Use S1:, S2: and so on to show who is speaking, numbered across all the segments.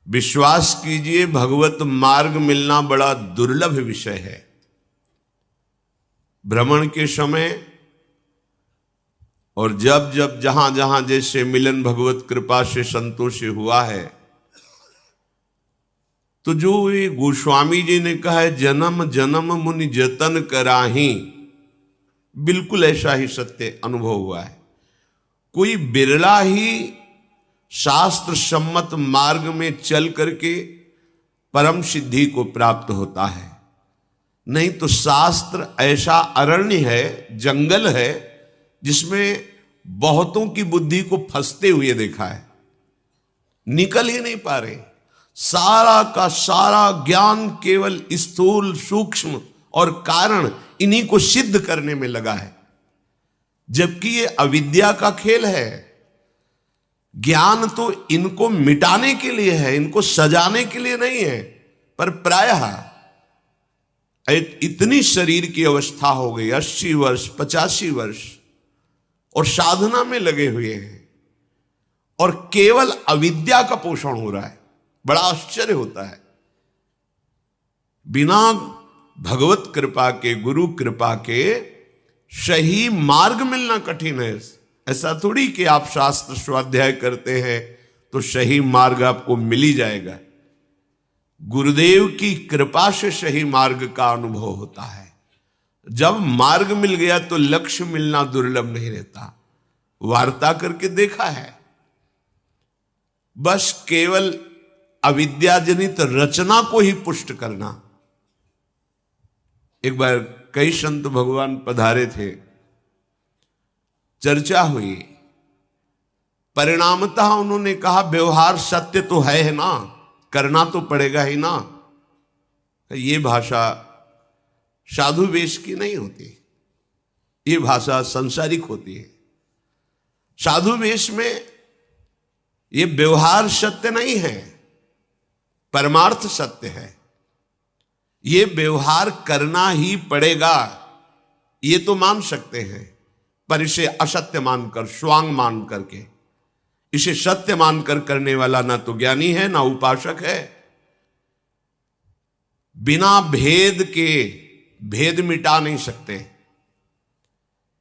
S1: विश्वास कीजिए, भगवत मार्ग मिलना बड़ा दुर्लभ विषय है। भ्रमण के समय और जब जब जहां जहां जैसे मिलन भगवत कृपा से संतों से हुआ है, तो जो ये गोस्वामी जी ने कहा है, जन्म जन्म मुनि जतन कराही, बिल्कुल ऐसा ही सत्य अनुभव हुआ है। कोई बिरला ही शास्त्र सम्मत मार्ग में चल करके परम सिद्धि को प्राप्त होता है, नहीं तो शास्त्र ऐसा अरण्य है, जंगल है, जिसमें बहुतों की बुद्धि को फंसते हुए देखा है, निकल ही नहीं पा रहे। सारा का सारा ज्ञान केवल स्थूल सूक्ष्म और कारण इन्हीं को सिद्ध करने में लगा है, जबकि ये अविद्या का खेल है। ज्ञान तो इनको मिटाने के लिए है, इनको सजाने के लिए नहीं है। पर प्रायः इतनी शरीर की अवस्था हो गई, 80 वर्ष 85 वर्ष, और साधना में लगे हुए हैं, और केवल अविद्या का पोषण हो रहा है। बड़ा आश्चर्य होता है। बिना भगवत कृपा के, गुरु कृपा के सही मार्ग मिलना कठिन है। ऐसा थोड़ी कि आप शास्त्र स्वाध्याय करते हैं तो सही मार्ग आपको मिल ही जाएगा। गुरुदेव की कृपा से सही मार्ग का अनुभव होता है। जब मार्ग मिल गया तो लक्ष्य मिलना दुर्लभ नहीं रहता। वार्ता करके देखा है, बस केवल अविद्याजनित रचना को ही पुष्ट करना। एक बार कई संत भगवान पधारे थे, चर्चा हुई, परिणामतः उन्होंने कहा व्यवहार सत्य तो है ना, करना तो पड़ेगा ही ना। ये भाषा साधु वेश की नहीं होती, ये भाषा संसारिक होती है। साधु वेश में ये व्यवहार सत्य नहीं है, परमार्थ सत्य है। ये व्यवहार करना ही पड़ेगा, ये तो मान सकते हैं, पर इसे असत्य मानकर, स्वांग मान करके, इसे सत्य मानकर करने वाला ना तो ज्ञानी है ना उपासक है। बिना भेद के भेद मिटा नहीं सकते।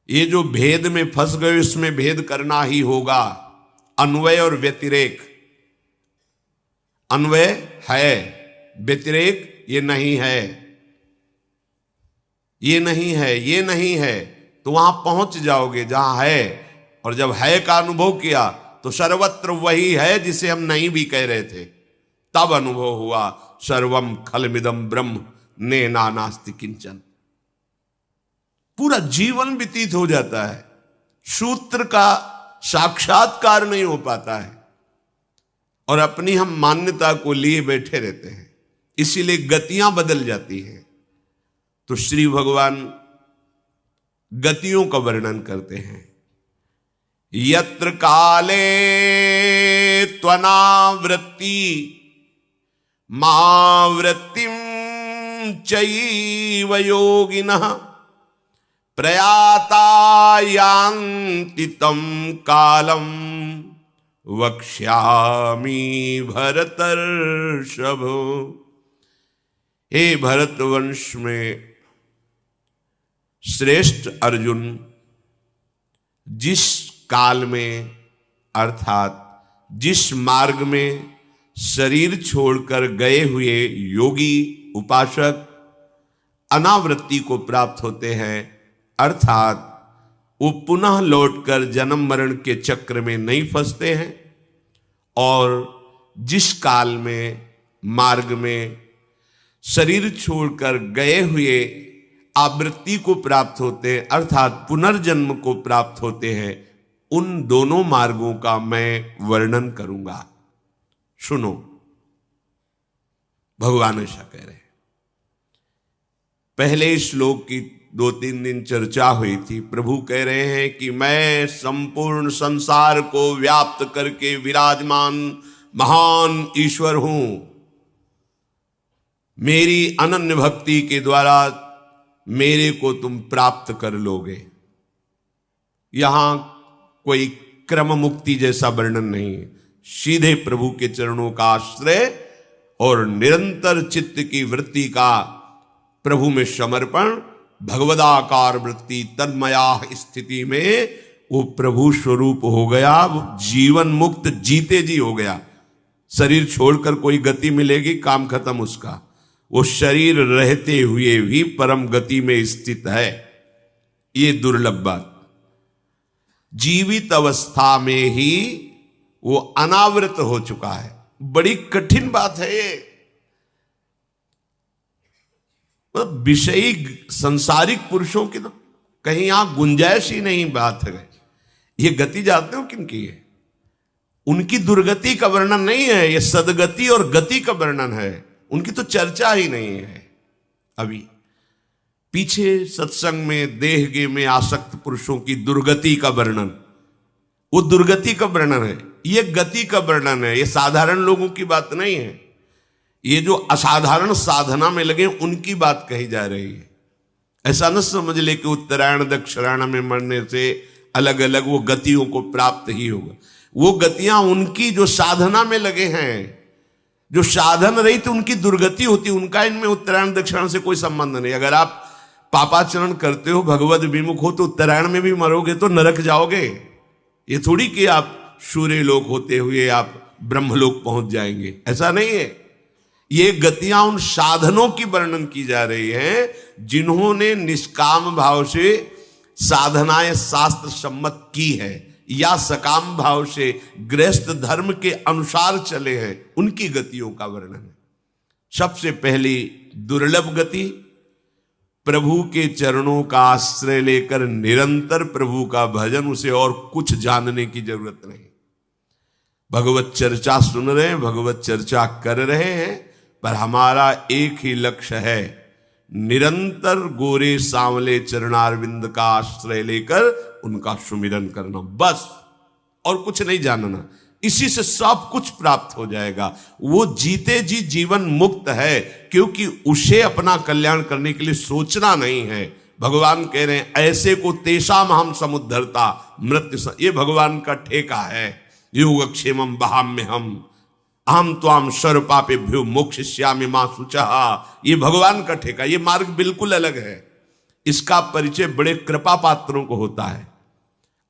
S1: ये जो भेद में फंस गए, इसमें भेद करना ही होगा। अन्वय और व्यतिरेक, अन्वय है, व्यतिरेक ये नहीं है, ये नहीं है, ये नहीं है, तो वहां पहुंच जाओगे जहां है। और जब है का अनुभव किया तो सर्वत्र वही है जिसे हम नहीं भी कह रहे थे। तब अनुभव हुआ सर्वम खलमिदम ब्रह्म नेना नास्ति किंचन। पूरा जीवन व्यतीत हो जाता है, सूत्र का साक्षात्कार नहीं हो पाता है, और अपनी हम मान्यता को लिए बैठे रहते हैं, इसीलिए गतियां बदल जाती हैं। तो श्री भगवान गतियों का वर्णन करते हैं। यत्र काले त्वनावृत्ति मावृत्तिम चैव योगिनः प्रयाता यान्ति तं कालम वक्ष्यामि भरतर्षभ। हे भरतवंश में श्रेष्ठ अर्जुन, जिस काल में अर्थात जिस मार्ग में शरीर छोड़कर गए हुए योगी उपासक अनावृत्ति को प्राप्त होते हैं, अर्थात वो पुनः लौटकर जन्म मरण के चक्र में नहीं फंसते हैं, और जिस काल में मार्ग में शरीर छोड़कर गए हुए आवृत्ति को प्राप्त होते हैं, अर्थात पुनर्जन्म को प्राप्त होते हैं, उन दोनों मार्गों का मैं वर्णन करूंगा। सुनो, भगवान ऐसा कह रहे हैं। पहले श्लोक की 2-3 दिन चर्चा हुई थी। प्रभु कह रहे हैं कि मैं संपूर्ण संसार को व्याप्त करके विराजमान महान ईश्वर हूं। मेरी अनन्य भक्ति के द्वारा मेरे को तुम प्राप्त कर लोगे। यहां कोई क्रम मुक्ति जैसा वर्णन नहीं है। सीधे प्रभु के चरणों का आश्रय और निरंतर चित्त की वृत्ति का प्रभु में समर्पण, भगवदाकार वृत्ति तन्मया स्थिति में वो प्रभु स्वरूप हो गया, जीवन मुक्त जीते जी हो गया। शरीर छोड़कर कोई गति मिलेगी, काम खत्म उसका। वो शरीर रहते हुए भी परम गति में स्थित है। ये दुर्लभ बात। जीवित अवस्था में ही वो अनावृत हो चुका है। बड़ी कठिन बात है ये। विषयी सांसारिक पुरुषों की तो कहीं यहां गुंजाइश ही नहीं बात है। ये गति जानते हो किनकी है? उनकी दुर्गति का वर्णन नहीं है, ये सदगति और गति का वर्णन है। उनकी तो चर्चा ही नहीं है। अभी पीछे सत्संग में देहगे में आसक्त पुरुषों की दुर्गति का वर्णन, वो दुर्गति का वर्णन है, ये गति का वर्णन है। ये साधारण लोगों की बात नहीं है। ये जो असाधारण साधना में लगे उनकी बात कही जा रही है। ऐसा न समझ ले कि उत्तरायण दक्षिणायण में मरने से अलग अलग वो गतियों को प्राप्त ही होगा। वो गतियां उनकी जो साधना में लगे हैं, जो साधन रही तो उनकी दुर्गति होती, उनका इनमें उत्तरायण दक्षिणायन से कोई संबंध नहीं। अगर आप पापाचरण करते हो, भगवत विमुख हो, तो उत्तरायण में भी मरोगे तो नरक जाओगे। ये थोड़ी कि आप सूर्य लोक होते हुए आप ब्रह्मलोक पहुंच जाएंगे, ऐसा नहीं है। ये गतियां उन साधनों की वर्णन की जा रही है जिन्होंने निष्काम भाव से साधनाएं शास्त्र सम्मत की है या सकाम भाव से गृहस्थ धर्म के अनुसार चले हैं, उनकी गतियों का वर्णन है। सबसे पहली दुर्लभ गति, प्रभु के चरणों का आश्रय लेकर निरंतर प्रभु का भजन, उसे और कुछ जानने की जरूरत नहीं। भगवत चर्चा सुन रहे हैं, भगवत चर्चा कर रहे हैं, पर हमारा एक ही लक्ष्य है, निरंतर गोरे सांवले चरणारविंद का आश्रय लेकर उनका सुमिरन करना, बस, और कुछ नहीं जानना। इसी से सब कुछ प्राप्त हो जाएगा। वो जीते जी जीवन मुक्त है, क्योंकि उसे अपना कल्याण करने के लिए सोचना नहीं है। भगवान कह रहे हैं ऐसे को तेषाम हम समुद्धरता मृत्यु, ये भगवान का ठेका है। योगक्षेमम बहाम्य हम त्वाम सर्व पापेभ्यो मोक्षयिष्यामि मा शुचः, ये भगवान का ठेका। ये मार्ग बिल्कुल अलग है। इसका परिचय बड़े कृपा पात्रों को होता है।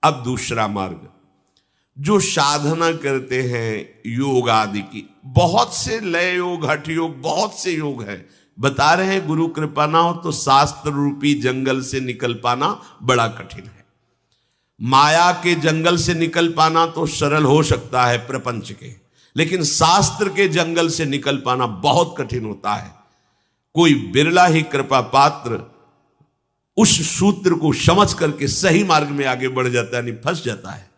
S1: अब दूसरा मार्ग, जो साधना करते हैं योग आदि की, बहुत से लय योग, हठ योग, बहुत से योग है। बता रहे हैं गुरु कृपा ना हो तो शास्त्र रूपी जंगल से निकल पाना बड़ा कठिन है। माया के जंगल से निकल पाना तो सरल हो सकता है प्रपंच के, लेकिन शास्त्र के जंगल से निकल पाना बहुत कठिन होता है। कोई बिरला ही कृपा पात्र उस सूत्र को समझ करके सही मार्ग में आगे बढ़ जाता है, नहीं फंस जाता है।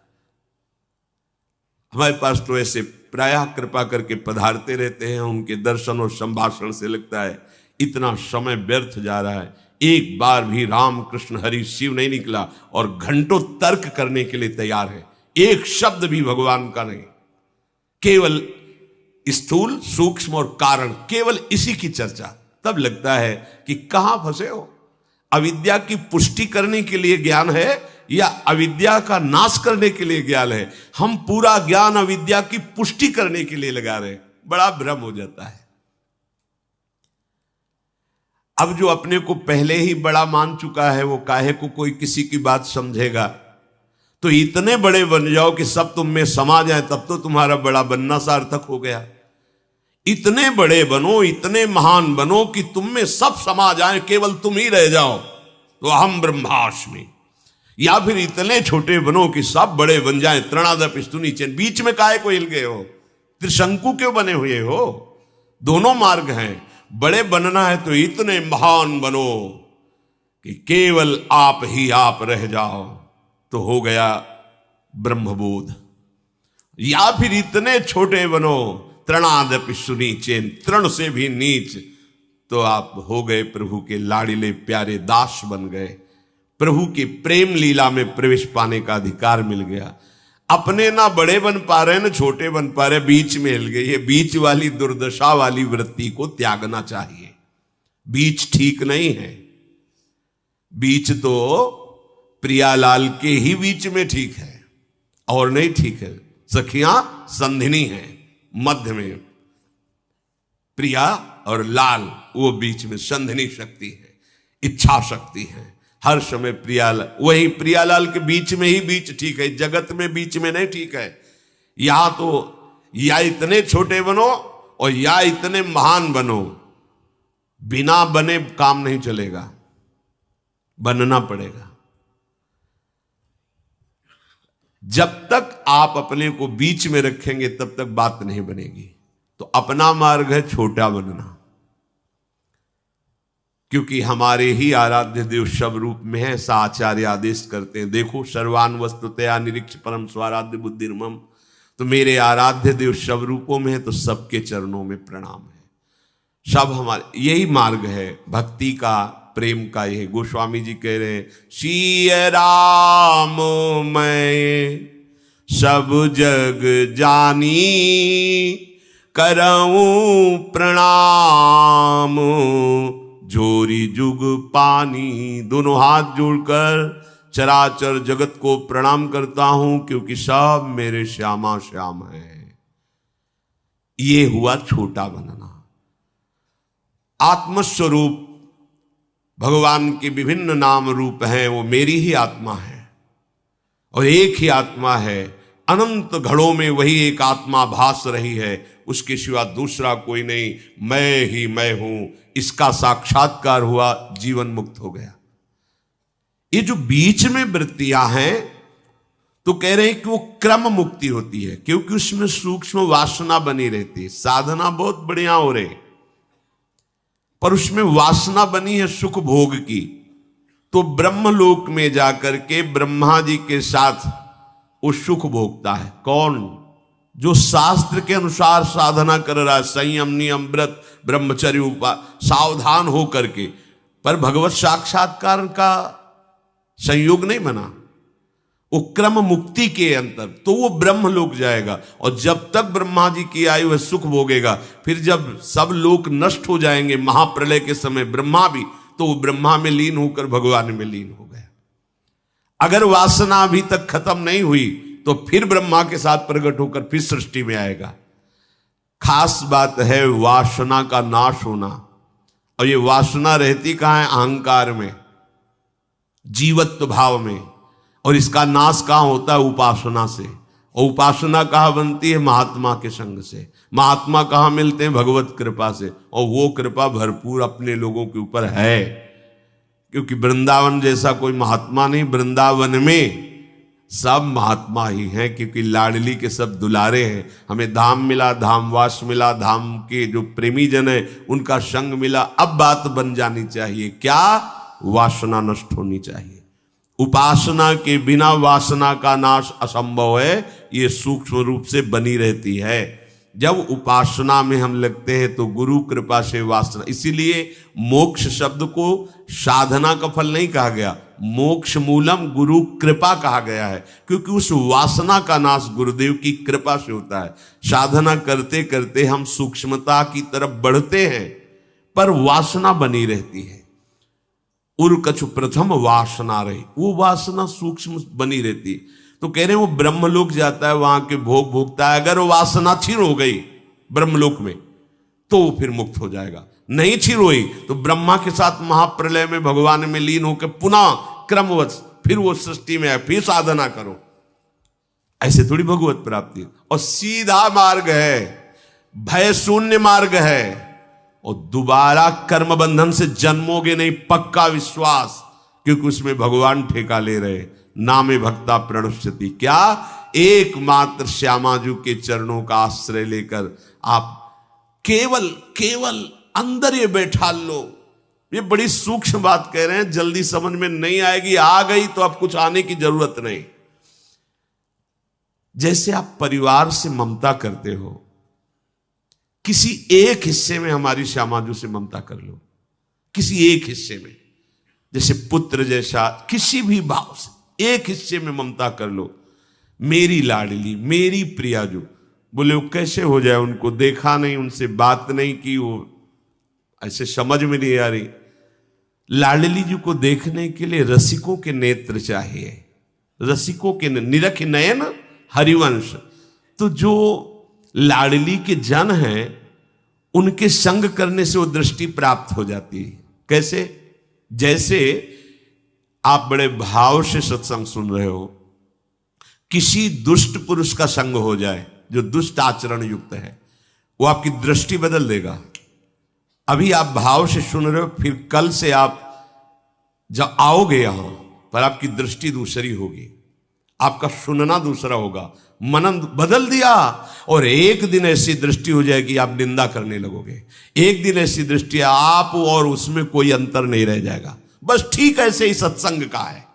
S1: हमारे पास तो ऐसे प्रायः कृपा करके पधारते रहते हैं। उनके दर्शन और संभाषण से लगता है इतना समय व्यर्थ जा रहा है। एक बार भी राम कृष्ण हरि शिव नहीं निकला और घंटों तर्क करने के लिए तैयार है। एक शब्द भी भगवान का नहीं, केवल स्थूल सूक्ष्म और कारण, केवल इसी की चर्चा। तब लगता है कि कहां फंसे हो। अविद्या की पुष्टि करने के लिए ज्ञान है या अविद्या का नाश करने के लिए ज्ञान है? हम पूरा ज्ञान अविद्या की पुष्टि करने के लिए लगा रहे हैं। बड़ा भ्रम हो जाता है। अब जो अपने को पहले ही बड़ा मान चुका है, वो काहे को कोई किसी की बात समझेगा। तो इतने बड़े बन जाओ कि सब तुम में समा जाए, तब तो तुम्हारा बड़ा बनना सार्थक हो गया। इतने बड़े बनो, इतने महान बनो कि तुम में सब समा जाए, केवल तुम ही रह जाओ, तो अहम ब्रह्मास्मि। या फिर इतने छोटे बनो कि सब बड़े बन जाए, तृणादप स्तुनि चैन। बीच में काहे को हिल गए हो? त्रिशंकु क्यों बने हुए हो? दोनों मार्ग हैं। बड़े बनना है तो इतने महान बनो कि केवल आप ही आप रह जाओ, तो हो गया ब्रह्मबोध। या फिर इतने छोटे बनो, तृणादपि सुनीचेन, तृण से भी नीच, तो आप हो गए प्रभु के लाड़िले प्यारे दास बन गए। प्रभु की प्रेम लीला में प्रवेश पाने का अधिकार मिल गया। अपने ना बड़े बन पा रहे ना छोटे बन पा रहे, बीच में हिल गए। ये बीच वाली दुर्दशा वाली वृत्ति को त्यागना चाहिए। बीच ठीक नहीं है। बीच तो प्रियालाल के ही बीच में ठीक है और नहीं ठीक है। सखियां संधिनी हैं, मध्य में प्रिया और लाल, वो बीच में संधिनी शक्ति है, इच्छा शक्ति है। हर समय प्रियालाल, वही प्रियालाल के बीच में ही बीच ठीक है, जगत में बीच में नहीं ठीक है। या तो या इतने छोटे बनो और या इतने महान बनो, बिना बने काम नहीं चलेगा, बनना पड़ेगा। जब तक आप अपने को बीच में रखेंगे तब तक बात नहीं बनेगी। तो अपना मार्ग है छोटा बनना, क्योंकि हमारे ही आराध्य देव शब रूप में है। ऐसा आचार्य आदेश करते हैं, देखो सर्वान वस्तुतया निरीक्ष परम स्वाराध्य बुद्धिर्मम। तो मेरे आराध्य देव शब रूपों में है, तो सबके चरणों में प्रणाम है। सब हमारे यही मार्ग है भक्ति का, प्रेम का। यही गोस्वामी जी कह रहे हैं, सिय राम मैं सब जग जानी, करऊं प्रणाम जोरी जुग पानी। दोनों हाथ जोड़कर चराचर जगत को प्रणाम करता हूं, क्योंकि सब मेरे श्यामा श्याम है। ये हुआ छोटा बनना। आत्मस्वरूप भगवान के विभिन्न नाम रूप हैं, वो मेरी ही आत्मा है और एक ही आत्मा है। अनंत घड़ों में वही एक आत्मा भास रही है, उसके सिवा दूसरा कोई नहीं, मैं ही मैं हूं। इसका साक्षात्कार हुआ, जीवन मुक्त हो गया। ये जो बीच में वृत्तियां हैं, तो कह रहे हैं कि वो क्रम मुक्ति होती है, क्योंकि उसमें सूक्ष्म वासना बनी रहती है। साधना बहुत बढ़िया हो रही, पर उसमें वासना बनी है सुख भोग की। तो ब्रह्मलोक में जाकर के ब्रह्मा जी के साथ वो सुख भोगता है। कौन? जो शास्त्र के अनुसार साधना कर रहा है, संयम नियम व्रत ब्रह्मचर्य सावधान हो करके, पर भगवत साक्षात्कार का संयोग नहीं बना, वो क्रम मुक्ति के अंतर, तो वो ब्रह्मलोक जाएगा। और जब तक ब्रह्मा जी की आयु है सुख भोगेगा। फिर जब सब लोक नष्ट हो जाएंगे महाप्रलय के समय, ब्रह्मा भी, तो वो ब्रह्मा में लीन होकर भगवान में लीन हो गया। अगर वासना अभी तक खत्म नहीं हुई तो फिर ब्रह्मा के साथ प्रकट होकर फिर सृष्टि में आएगा। खास बात है वासना का नाश होना। और ये वासना रहती कहां है? अहंकार में, जीवत्व भाव में। और इसका नाश कहां होता है? उपासना से। और उपासना कहां बनती है? महात्मा के संग से। महात्मा कहां मिलते हैं? भगवत कृपा से। और वो कृपा भरपूर अपने लोगों के ऊपर है, क्योंकि वृंदावन जैसा कोई महात्मा नहीं। वृंदावन में सब महात्मा ही हैं, क्योंकि लाडली के सब दुलारे हैं। हमें धाम मिला, धामवास मिला, धाम के जो प्रेमी जन है उनका संग मिला। अब बात बन जानी चाहिए क्या? वासना नष्ट होनी चाहिए। उपासना के बिना वासना का नाश असंभव है, ये सूक्ष्म रूप से बनी रहती है। जब उपासना में हम लगते हैं तो गुरु कृपा से वासना, इसीलिए मोक्ष शब्द को साधना का फल नहीं कहा गया, मोक्ष मूलम गुरु कृपा कहा गया है, क्योंकि उस वासना का नाश गुरुदेव की कृपा से होता है। साधना करते करते हम सूक्ष्मता की तरफ बढ़ते हैं, पर वासना बनी रहती है। उर्कछु प्रथम वासना रही, वो वासना सूक्ष्म बनी रहती। तो कह रहे हैं वो ब्रह्मलोक जाता है, वहां के भोग भोगता है। अगर वासना क्षीण हो गई ब्रह्मलोक में तो वो फिर मुक्त हो जाएगा। नहीं क्षीण हुई तो ब्रह्मा के साथ महाप्रलय में भगवान में लीन होकर पुनः क्रमवश फिर वो सृष्टि में आए, फिर साधना करो। ऐसे थोड़ी भगवत प्राप्ति। और सीधा मार्ग है, भय शून्य मार्ग है, और दोबारा कर्म बंधन से जन्मोगे नहीं, पक्का विश्वास, क्योंकि उसमें भगवान ठेका ले रहे। नामे भक्ता प्रणश्यति, क्या? एकमात्र श्यामाजू के चरणों का आश्रय लेकर आप केवल अंदर ये बैठा लो। ये बड़ी सूक्ष्म बात कह रहे हैं, जल्दी समझ में नहीं आएगी, आ गई तो अब कुछ आने की जरूरत नहीं। जैसे आप परिवार से ममता करते हो, किसी एक हिस्से में हमारी श्यामाजू से ममता कर लो, किसी एक हिस्से में, जैसे पुत्र जैसा किसी भी भाव से एक हिस्से में ममता कर लो। मेरी लाडली, मेरी प्रियाजू। बोले वो कैसे हो जाए? उनको देखा नहीं, उनसे बात नहीं की, वो ऐसे समझ में नहीं आ रही। लाडली जी को देखने के लिए रसिकों के नेत्र चाहिए, रसिकों के निरख नयन हरिवंश। तो जो लाडली के जन हैं उनके संग करने से वो दृष्टि प्राप्त हो जाती है। कैसे? जैसे आप बड़े भाव से सत्संग सुन रहे हो, किसी दुष्ट पुरुष का संग हो जाए जो दुष्ट आचरण युक्त है, वो आपकी दृष्टि बदल देगा। अभी आप भाव से सुन रहे हो, फिर कल से आप जब आओगे यहां पर आपकी दृष्टि दूसरी होगी, आपका सुनना दूसरा होगा, मनन बदल दिया। और एक दिन ऐसी दृष्टि हो जाएगी आप निंदा करने लगोगे। एक दिन ऐसी दृष्टि आप और उसमें कोई अंतर नहीं रह जाएगा। बस ठीक ऐसे ही सत्संग का है,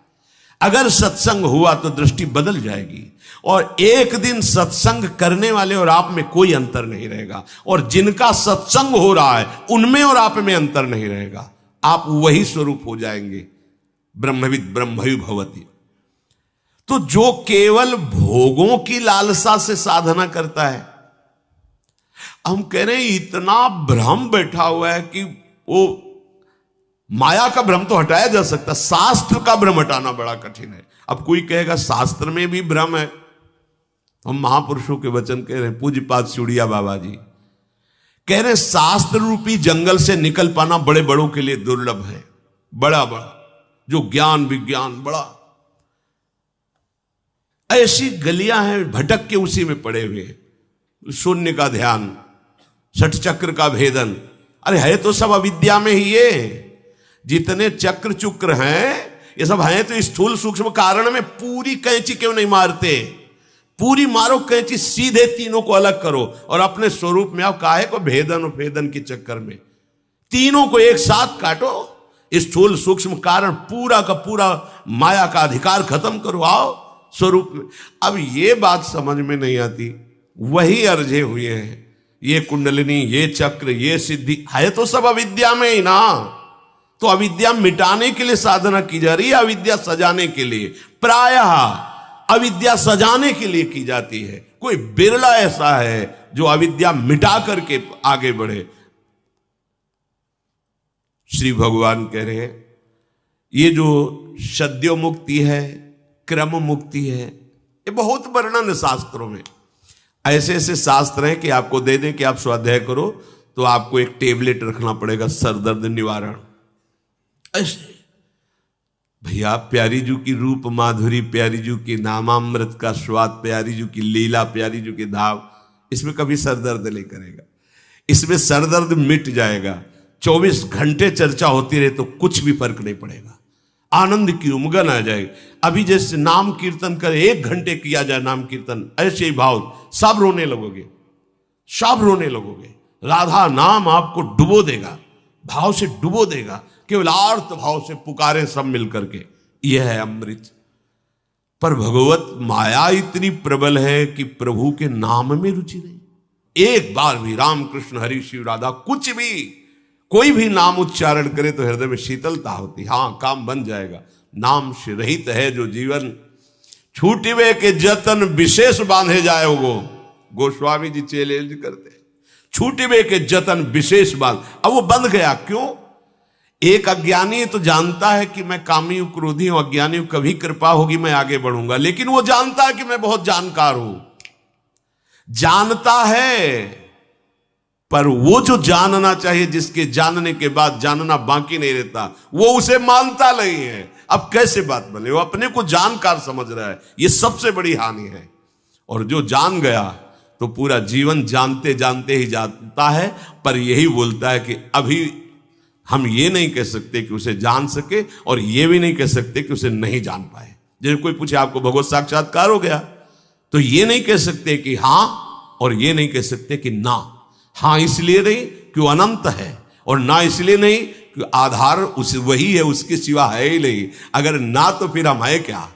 S1: अगर सत्संग हुआ तो दृष्टि बदल जाएगी और एक दिन सत्संग करने वाले और आप में कोई अंतर नहीं रहेगा, और जिनका सत्संग हो रहा है उनमें और आप में अंतर नहीं रहेगा। आप वही स्वरूप हो जाएंगे, ब्रह्मविद ब्रह्मयु भवति। तो जो केवल भोगों की लालसा से साधना करता है, हम कह रहे हैं इतना भ्रम बैठा हुआ है कि वो माया का भ्रम तो हटाया जा सकता, शास्त्र का भ्रम हटाना बड़ा कठिन है। अब कोई कहेगा शास्त्र में भी भ्रम है, हम महापुरुषों के वचन कह रहे हैं। पूज्यपाद चूड़िया बाबा जी कह रहे शास्त्र रूपी जंगल से निकल पाना बड़े बड़ों के लिए दुर्लभ है। बड़ा बड़ा जो ज्ञान विज्ञान बड़ा, ऐसी गलियां हैं भटक के उसी में पड़े हुए। शून्य का ध्यान, षट चक्र का भेदन, अरे है तो सब अविद्या में ही। ये जितने चक्र चुक्र हैं ये सब हैं तो स्थूल सूक्ष्म कारण में। पूरी कैंची क्यों नहीं मारते? पूरी मारो कैंची, सीधे तीनों को अलग करो और अपने स्वरूप में आओ। काहे को भेदन और भेदन के चक्कर में? तीनों को एक साथ काटो, स्थूल सूक्ष्म कारण पूरा का पूरा माया का अधिकार खत्म करो, आओ स्वरूप में। अब ये बात समझ में नहीं आती, वही अर्जे हुए हैं। ये कुंडलिनी, ये चक्र, ये सिद्धि है तो सब अविद्या में ही ना। तो अविद्या मिटाने के लिए साधना की जा रही है, अविद्या सजाने के लिए। प्रायः अविद्या सजाने के लिए की जाती है। कोई बिरला ऐसा है जो अविद्या मिटा करके आगे बढ़े। श्री भगवान कह रहे हैं ये जो सद्यो मुक्ति है, क्रम मुक्ति है, ये बहुत वर्णन है शास्त्रों में। ऐसे ऐसे शास्त्र हैं कि आपको दे दें कि आप स्वाध्याय करो तो आपको एक टेबलेट रखना पड़ेगा सरदर्द निवारण। ऐसे भैया प्यारी जी की रूप माधुरी, प्यारी जी की नामामृत का स्वाद, प्यारी जी की लीला, प्यारी जी की धाव, इसमें कभी सरदर्द नहीं करेगा। इसमें सरदर्द मिट जाएगा। 24 घंटे चर्चा होती रहे तो कुछ भी फर्क नहीं पड़ेगा। आनंद की उमगन आ जाएगी। अभी जैसे नाम कीर्तन करे, 1 घंटे किया जाए नाम कीर्तन, ऐसे ही भाव, सब रोने लगोगे, सब रोने लगोगे। राधा नाम आपको डुबो देगा, भाव से डुबो देगा। केवल आर्त भाव से पुकारे सब मिलकर के, यह है अमृत। पर भगवत माया इतनी प्रबल है कि प्रभु के नाम में रुचि नहीं। एक बार भी राम कृष्ण हरि शिव राधा कुछ भी कोई भी नाम उच्चारण करे तो हृदय में शीतलता होती। हाँ, काम बन जाएगा। नाम से रहित है जो जीवन, छूटिवे के जतन विशेष बांधे जाए। वो गोस्वामी जी चैलेंज करते, छूटिवे के जतन विशेष बांध। अब वो बंध गया क्यों? एक अज्ञानी तो जानता है कि मैं कामी हूं, क्रोधी हूं, अज्ञानी हूं, कभी कृपा होगी मैं आगे बढ़ूंगा, लेकिन वो जानता है कि मैं बहुत जानकार हूं, जानता है। पर वो जो जानना चाहिए, जिसके जानने के बाद जानना बाकी नहीं रहता, वो उसे मानता नहीं है। अब कैसे बात बने? वो अपने को जानकार समझ रहा है, ये सबसे बड़ी हानि है। और जो जान गया तो पूरा जीवन जानते जानते ही जानता है, पर यही बोलता है कि अभी हम ये नहीं कह सकते कि उसे जान सके, और ये भी नहीं कह सकते कि उसे नहीं जान पाए। जैसे कोई पूछे आपको भगवत साक्षात्कार हो गया, तो ये नहीं कह सकते कि हां, और ये नहीं कह सकते कि ना। हां इसलिए नहीं कि वो अनंत है, और ना इसलिए नहीं कि आधार उस वही है, उसके सिवा है ही नहीं। अगर ना तो फिर हम है क्या?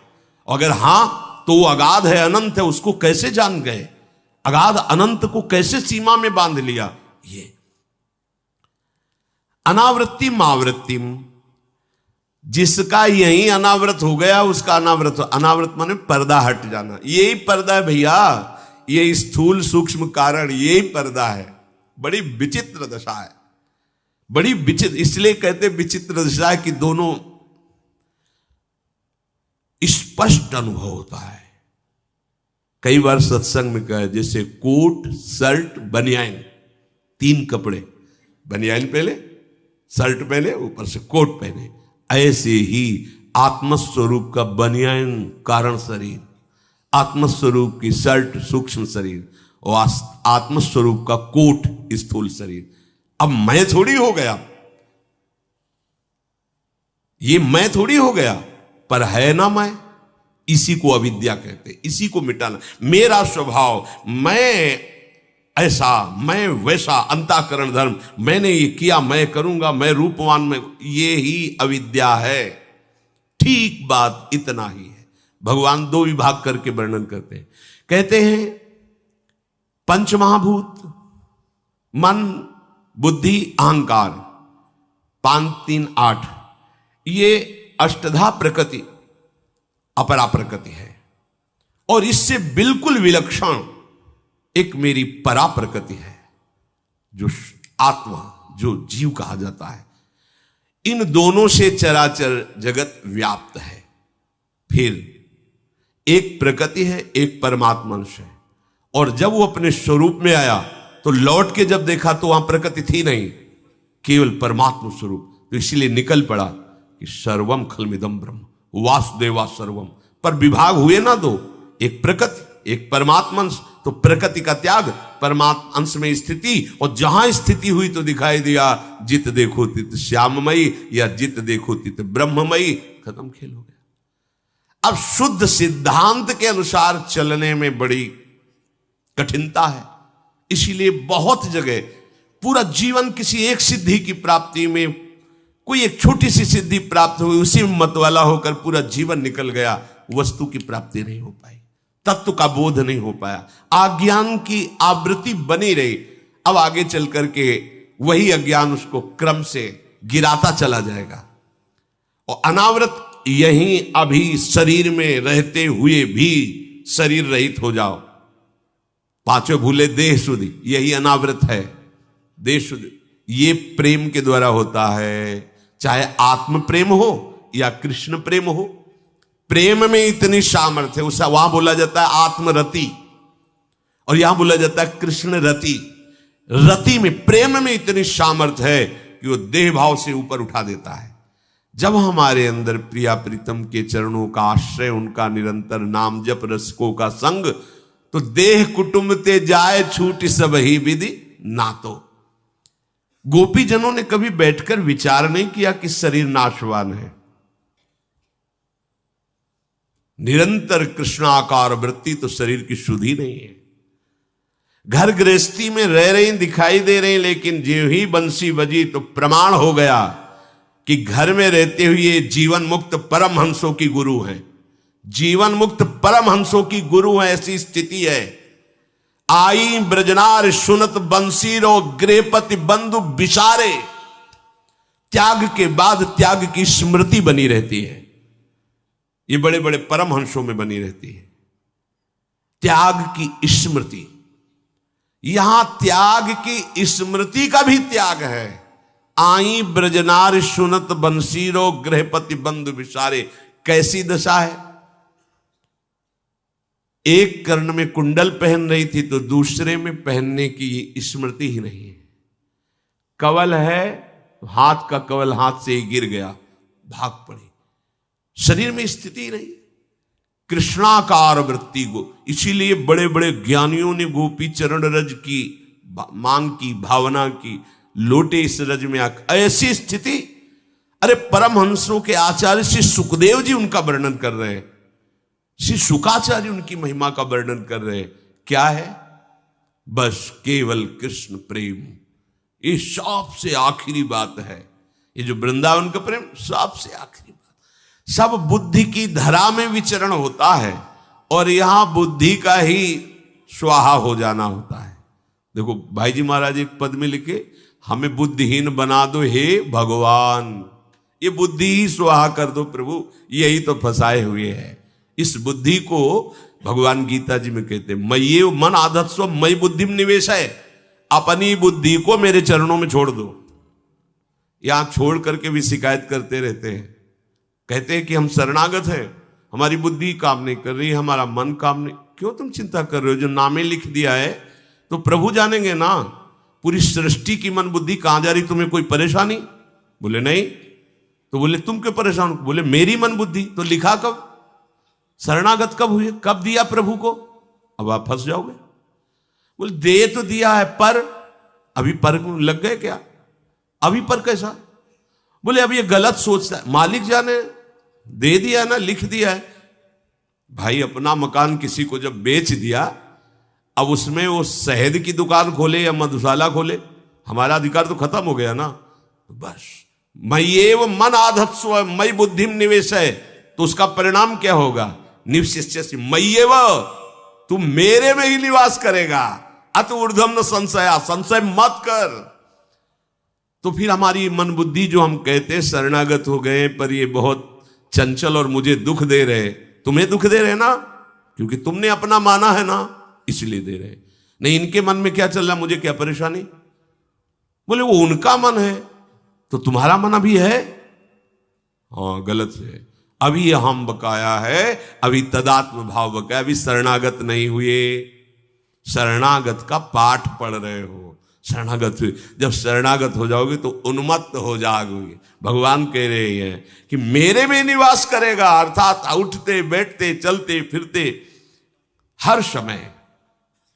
S1: अगर हां तो वो अगाध है, अनंत है, उसको कैसे जान गए? अगाध अनंत को कैसे सीमा में बांध लिया? ये अनावृत्ति मावृत्तिम, जिसका यही अनावृत हो गया उसका अनावृत। अनावृत माने पर्दा हट जाना, यही पर्दा है भैया। ये स्थूल सूक्ष्म कारण यही पर्दा है। बड़ी विचित्र दशा है, बड़ी विचित्र। इसलिए कहते विचित्र दशा है कि दोनों स्पष्ट अनुभव होता है। कई बार सत्संग में कहा, जैसे कोट शर्ट बनियान, 3 कपड़े, बनियान पहले, शर्ट पहने, ऊपर से कोट पहने, ऐसे ही आत्मस्वरूप का बनियान कारण शरीर, आत्मस्वरूप की शर्ट सूक्ष्म शरीर, और आत्मस्वरूप का कोट स्थूल शरीर। अब मैं थोड़ी हो गया, ये मैं थोड़ी हो गया, पर है ना मैं, इसी को अविद्या कहते, इसी को मिटाना। मेरा स्वभाव, मैं ऐसा, मैं वैसा, अंतःकरण धर्म, मैंने ये किया, मैं करूंगा, मैं रूपवान में, ये ही अविद्या है। ठीक बात इतना ही है। भगवान 2 विभाग करके वर्णन करते हैं, कहते हैं पंचमहाभूत, मन, बुद्धि, अहंकार, 5, 3, 8, ये अष्टधा प्रकृति अपरा प्रकृति है, और इससे बिल्कुल विलक्षण एक मेरी परा प्रकृति है, जो आत्मा, जो जीव कहा जाता है। इन दोनों से चराचर जगत व्याप्त है। फिर एक प्रकृति है, एक परमात्मा अंश है, और जब वो अपने स्वरूप में आया तो लौट के जब देखा तो वहां प्रकृति थी नहीं, केवल परमात्मा स्वरूप। तो इसीलिए निकल पड़ा कि सर्वम खलमिदम ब्रह्म वासुदेवा सर्वम। पर विभाग हुए ना 2, एक प्रकृति, एक परमात्मा अंश। तो प्रकृति का त्याग, परमात्मा अंश में स्थिति, और जहां स्थिति हुई तो दिखाई दिया जित देखो तित श्याममयी, या जित देखो तित ब्रह्ममयी। खत्म खेल हो गया। अब शुद्ध सिद्धांत के अनुसार चलने में बड़ी कठिनता है, इसीलिए बहुत जगह पूरा जीवन किसी एक सिद्धि की प्राप्ति में, कोई एक छोटी सी सिद्धि प्राप्त हुई, उसी में मतवाला होकर पूरा जीवन निकल गया, वस्तु की प्राप्ति नहीं हो पाई, तत्व का बोध नहीं हो पाया, अज्ञान की आवृत्ति बनी रही। अब आगे चल करके वही अज्ञान उसको क्रम से गिराता चला जाएगा, और अनावृत यहीं अभी शरीर में रहते हुए भी शरीर रहित हो जाओ। 5 भूले देह शुद्धि, यही अनावृत है, देह शुद्धि। ये प्रेम के द्वारा होता है, चाहे आत्म प्रेम हो या कृष्ण प्रेम हो। प्रेम में इतनी सामर्थ्य है, उसे वहां बोला जाता है आत्मरति, और यहां बोला जाता है कृष्ण रति। रति में, प्रेम में इतनी सामर्थ्य है कि वो देह भाव से ऊपर उठा देता है। जब हमारे अंदर प्रिया प्रीतम के चरणों का आश्रय, उनका निरंतर नाम जप, रसकों का संग, तो देह कुटुंब ते जाए छूट सब ही विधि नातो। गोपी जनों ने कभी बैठकर विचार नहीं किया कि शरीर नाशवान है। निरंतर कृष्णाकार वृत्ति तो शरीर की शुद्धि नहीं है। घर गृहस्थी में रह रही, दिखाई दे रही, लेकिन जो ही बंसी बजी तो प्रमाण हो गया कि घर में रहते हुए जीवन मुक्त परम हंसों की गुरु हैं, जीवन मुक्त परम हंसों की गुरु है। ऐसी स्थिति है। आई ब्रजनार सुनत बंसीरो गृहपति बंधु बिचारे। त्याग के बाद त्याग की स्मृति बनी रहती है, ये बड़े बड़े परम हंसों में बनी रहती है, त्याग की स्मृति। यहां त्याग की स्मृति का भी त्याग है। आई ब्रजनार सुनत बंसीरो गृहपति बंधु बिचारे। कैसी दशा है? एक कर्ण में कुंडल पहन रही थी तो दूसरे में पहनने की स्मृति ही नहीं है। कवल है, हाथ का कवल हाथ से ही गिर गया, भाग पड़ी, शरीर में स्थिति नहीं। कृष्णाकार वृत्ति को, इसीलिए बड़े बड़े ज्ञानियों ने गोपी चरण रज की मांग की, भावना की, लोटे इस रज में ऐसी स्थिति। अरे परमहंसों के आचार्य श्री सुखदेव जी उनका वर्णन कर रहे हैं, श्री शुकाचार्य उनकी महिमा का वर्णन कर रहे हैं। क्या है? बस केवल कृष्ण प्रेम, ये सबसे आखिरी बात है। ये जो वृंदावन का प्रेम सबसे आखिरी बात। सब बुद्धि की धरा में विचरण होता है और यहां बुद्धि का ही स्वाहा हो जाना होता है। देखो भाई जी महाराज एक पद में लिखे, हमें बुद्धिहीन बना दो हे भगवान। ये बुद्धि ही स्वाहा कर दो प्रभु, यही तो फंसाए हुए है। इस बुद्धि को भगवान गीता जी में कहते हैं, मय्ये मन आदत स्व मयि बुद्धि में निवेश है। अपनी बुद्धि को मेरे चरणों में छोड़ दो। यहां छोड़ करके भी शिकायत करते रहते हैं, कहते हैं कि हम शरणागत हैं, हमारी बुद्धि काम नहीं कर रही, हमारा मन काम नहीं। क्यों तुम चिंता कर रहे हो? जो नामे लिख दिया है तो प्रभु जानेंगे ना। पूरी सृष्टि की मन बुद्धि कहां जा रही, तुम्हें कोई परेशानी? बोले नहीं। तो बोले तुम क्यों परेशान हो? बोले मेरी मन बुद्धि। तो लिखा कब? शरणागत कब हुए? कब दिया प्रभु को? अब आप फंस जाओगे। बोले दे तो दिया है, पर अभी पर लग गए क्या? अभी पर कैसा? बोले अब ये गलत सोचता है। मालिक जाने, दे दिया ना, लिख दिया है। भाई अपना मकान किसी को जब बेच दिया, अब उसमें वो शहद की दुकान खोले या मधुशाला खोले, हमारा अधिकार तो खत्म हो गया ना। तो बस मय्येव मन आधत्स्व मयि बुद्धिम निवेश है, तो उसका परिणाम क्या होगा? निवशिष्यसि मय्येव, तू मेरे में ही निवास करेगा। अत ऊर्ध्वम न संशया, संशय मत कर। तो फिर हमारी मन बुद्धि जो हम कहते शरणागत हो गए, पर ये बहुत चंचल और मुझे दुख दे रहे, तुम्हें दुख दे रहे ना, क्योंकि तुमने अपना माना है ना, इसलिए दे रहे। नहीं, इनके मन में क्या चल रहा, मुझे क्या परेशानी? बोले वो उनका मन है, तो तुम्हारा मन अभी है? हाँ, गलत है। अभी हम बकाया है, अभी तदात्म भाव बकाया, अभी शरणागत नहीं हुए। शरणागत का पाठ पढ़ रहे हो। शरणागत हुए, जब शरणागत हो जाओगे तो उन्मत्त हो जाओगे। भगवान कह रहे हैं कि मेरे में निवास करेगा, अर्थात उठते बैठते चलते फिरते हर समय।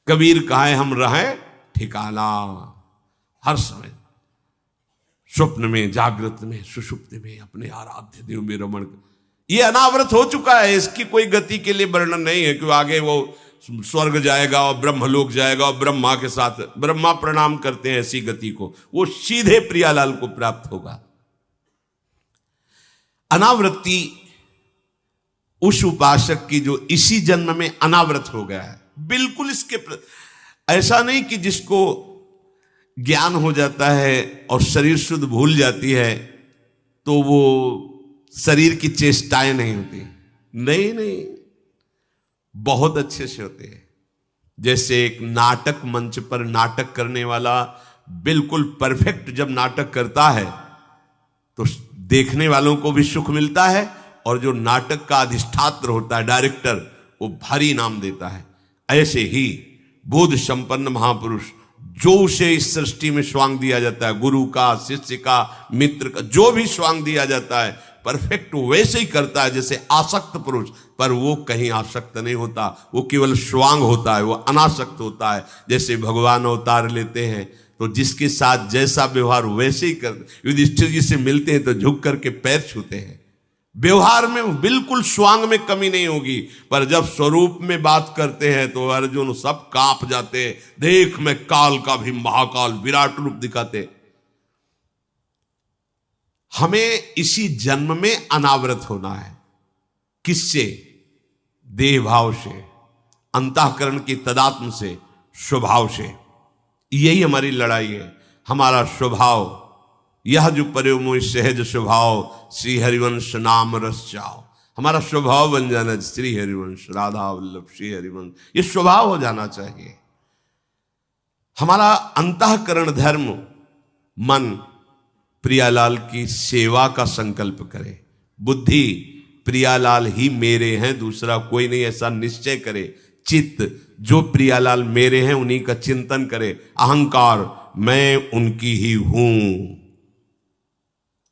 S1: कबीर कहे हम रहें ठिकाना, हर समय, स्वप्न में, जागृत में, सुषुप्ति में, अपने आराध्य देव में रमण। ये अनावृत हो चुका है, इसकी कोई गति के लिए वर्णन नहीं है कि आगे वो स्वर्ग जाएगा और ब्रह्मलोक जाएगा और ब्रह्मा के साथ, ब्रह्मा प्रणाम करते हैं ऐसी गति को, वो सीधे प्रियालाल को प्राप्त होगा। अनावृत्ति उस उपासक की जो इसी जन्म में अनावृत हो गया है, बिल्कुल इसके ऐसा नहीं कि जिसको ज्ञान हो जाता है और शरीर शुद्ध भूल जाती है तो वो शरीर की चेष्टाएं नहीं होती। नहीं नहीं, बहुत अच्छे से होते हैं। जैसे एक नाटक मंच पर नाटक करने वाला बिल्कुल परफेक्ट जब नाटक करता है तो देखने वालों को भी सुख मिलता है, और जो नाटक का अधिष्ठात्र होता है, डायरेक्टर, वो भारी इनाम देता है। ऐसे ही बोध संपन्न महापुरुष, जो उसे इस सृष्टि में स्वांग दिया जाता है, गुरु का, शिष्य का, मित्र का, जो भी स्वांग दिया जाता है, परफेक्ट वैसे ही करता है जैसे आसक्त पुरुष। पर वो कहीं आसक्त नहीं होता, वो केवल स्वांग होता है, वो अनासक्त होता है। जैसे भगवान अवतार लेते हैं तो जिसके साथ जैसा व्यवहार वैसे ही कर, युधिष्ठिर जी से मिलते हैं तो झुक करके पैर छूते हैं। व्यवहार में बिल्कुल स्वांग में कमी नहीं होगी, पर जब स्वरूप में बात करते हैं तो अर्जुन सब कांप जाते हैं। देख मैं काल का भी महाकाल विराट रूप दिखाते। हमें इसी जन्म में अनावृत होना है। किससे? देह भाव से, अंतःकरण की तदात्म से, स्वभाव से। यही हमारी लड़ाई है। हमारा स्वभाव, यह जो परम सहज स्वभाव, श्री हरिवंश नाम रस जाओ, हमारा स्वभाव बन जाना। श्री हरिवंश, राधा वल्लभ श्री हरिवंश, ये स्वभाव हो जाना चाहिए। हमारा अंतःकरण धर्म, मन प्रियालाल की सेवा का संकल्प करे। बुद्धि प्रियालाल ही मेरे हैं, दूसरा कोई नहीं, ऐसा निश्चय करे। चित्त जो प्रियालाल मेरे हैं उन्हीं का चिंतन करे। अहंकार मैं उनकी ही हूं,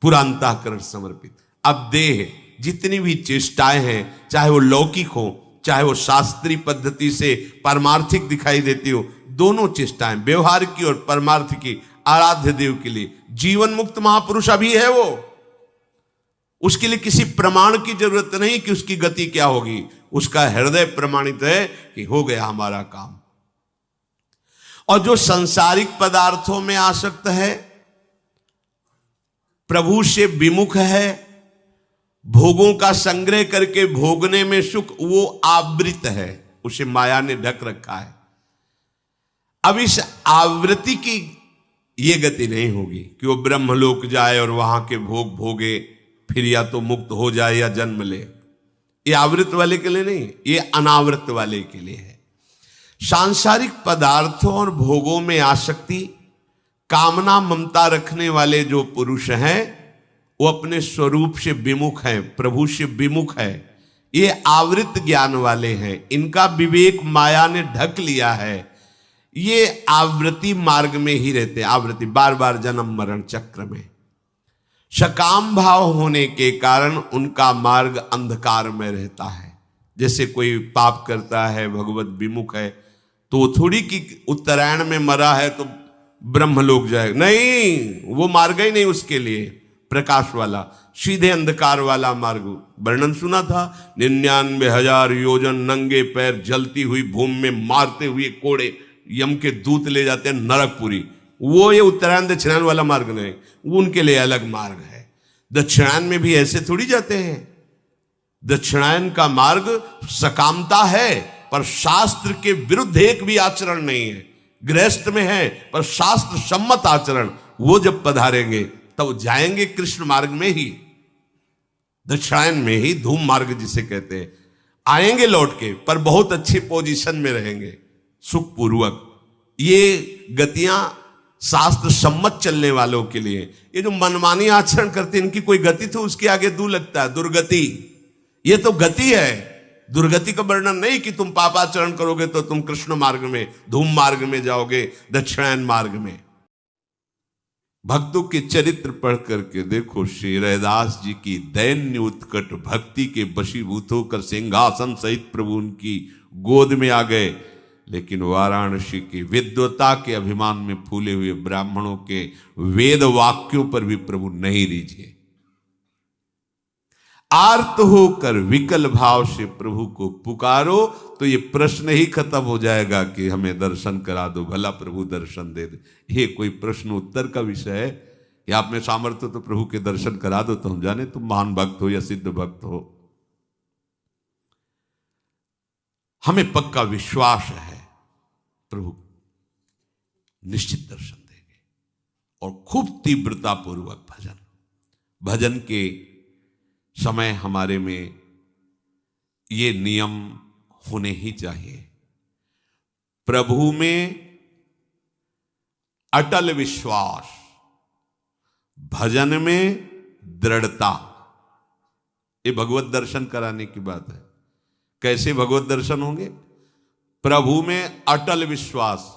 S1: पूरा अंतःकरण समर्पित। अब देह जितनी भी चेष्टाएं हैं, चाहे वो लौकिक हो, चाहे वो शास्त्रीय पद्धति से पारमार्थिक दिखाई देती हो, दोनों चेष्टाएं व्यवहार की और परमार्थ की, आराध्य देव के लिए। जीवन मुक्त महापुरुष अभी है वो, उसके लिए किसी प्रमाण की जरूरत नहीं कि उसकी गति क्या होगी। उसका हृदय प्रमाणित है कि हो गया हमारा काम। और जो सांसारिक पदार्थों में आसक्त है, प्रभु से विमुख है, भोगों का संग्रह करके भोगने में सुख, वो आवृत है, उसे माया ने ढक रखा है। अब इस आवृत्ति की ये गति नहीं होगी कि वो ब्रह्मलोक जाए और वहां के भोग भोगे, फिर या तो मुक्त हो जाए या जन्म ले। ये आवृत वाले के लिए नहीं, ये अनावृत वाले के लिए है। सांसारिक पदार्थों और भोगों में आसक्ति, कामना, ममता रखने वाले जो पुरुष हैं वो अपने स्वरूप से विमुख हैं, प्रभु से विमुख है। ये आवृत ज्ञान वाले हैं, इनका विवेक माया ने ढक लिया है। ये आवृत्ति मार्ग में ही रहते हैं, आवृत्ति बार बार जन्म मरण चक्र में। सकाम भाव होने के कारण उनका मार्ग अंधकार में रहता है। जैसे कोई पाप करता है, भगवत विमुख है, तो थोड़ी कि उत्तरायण में मरा है तो ब्रह्मलोक जाएगा, नहीं, वो मार्ग ही नहीं उसके लिए प्रकाश वाला, सीधे अंधकार वाला मार्ग। वर्णन सुना था, 99,000 योजन नंगे पैर जलती हुई भूमि में मारते हुए कोड़े यम के दूत ले जाते हैं नरकपुरी। वो ये उत्तरायण दक्षिणायन वाला मार्ग नहीं, वो उनके लिए अलग मार्ग है। दक्षिणायन में भी ऐसे थोड़ी जाते हैं। दक्षिणायन का मार्ग सकामता है, पर शास्त्र के विरुद्ध एक भी आचरण नहीं है। गृहस्थ में है पर शास्त्र सम्मत आचरण। वो जब पधारेंगे तब जाएंगे कृष्ण मार्ग में ही, दक्षिणायन में ही, धूम मार्ग जिसे कहते हैं। आएंगे लौट के, पर बहुत अच्छी पोजीशन में रहेंगे, सुखपूर्वक। ये गतियां शास्त्र सम्मत चलने वालों के लिए। ये जो मनमानी आचरण करते हैं, इनकी कोई गति तो उसके आगे दू लगता है, दुर्गति। ये तो गति है, दुर्गति का वर्णन नहीं कि तुम पापाचरण करोगे तो तुम कृष्ण मार्ग में, धूम मार्ग में जाओगे, दक्षिणायन मार्ग में। भक्तों के चरित्र पढ़ करके देखो, श्री रैदास जी की दैन्य उत्कट भक्ति के वशीभूत होकर सिंहासन सहित प्रभु उनकी गोद में आ गए। लेकिन वाराणसी की विद्वता के अभिमान में फूले हुए ब्राह्मणों के वेद वाक्यों पर भी प्रभु नहीं रीझे। आर्त होकर विकल भाव से प्रभु को पुकारो तो ये प्रश्न ही खत्म हो जाएगा कि हमें दर्शन करा दो, भला प्रभु दर्शन दे दे। ये कोई प्रश्न उत्तर का विषय है कि आप में सामर्थ्य तो प्रभु के दर्शन करा दो तो हम जाने तुम महान भक्त हो या सिद्ध भक्त हो। हमें पक्का विश्वास है प्रभु निश्चित दर्शन देंगे। और खूब तीव्रता पूर्वक भजन के समय हमारे में ये नियम होने ही चाहिए। प्रभु में अटल विश्वास, भजन में दृढ़ता। ये भगवत दर्शन कराने की बात है। कैसे भगवत दर्शन होंगे? प्रभु में अटल विश्वास।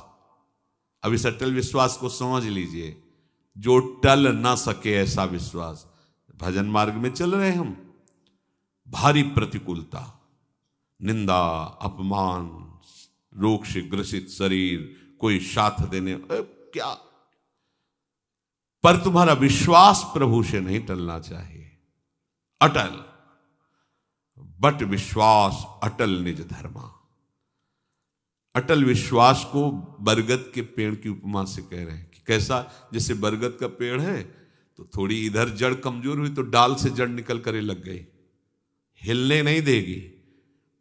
S1: अब इस अटल विश्वास को समझ लीजिए, जो टल ना सके ऐसा विश्वास। भजन मार्ग में चल रहे हम, भारी प्रतिकूलता, निंदा, अपमान, रोग से ग्रसित शरीर, कोई साथ देने क्या, पर तुम्हारा विश्वास प्रभु से नहीं टलना चाहिए। अटल, बट विश्वास अटल निज धर्मा। अटल विश्वास को बरगद के पेड़ की उपमा से कह रहे हैं कि कैसा, जैसे बरगद का पेड़ है तो थोड़ी इधर जड़ कमजोर हुई तो डाल से जड़ निकल कर लग गई, हिलने नहीं देगी,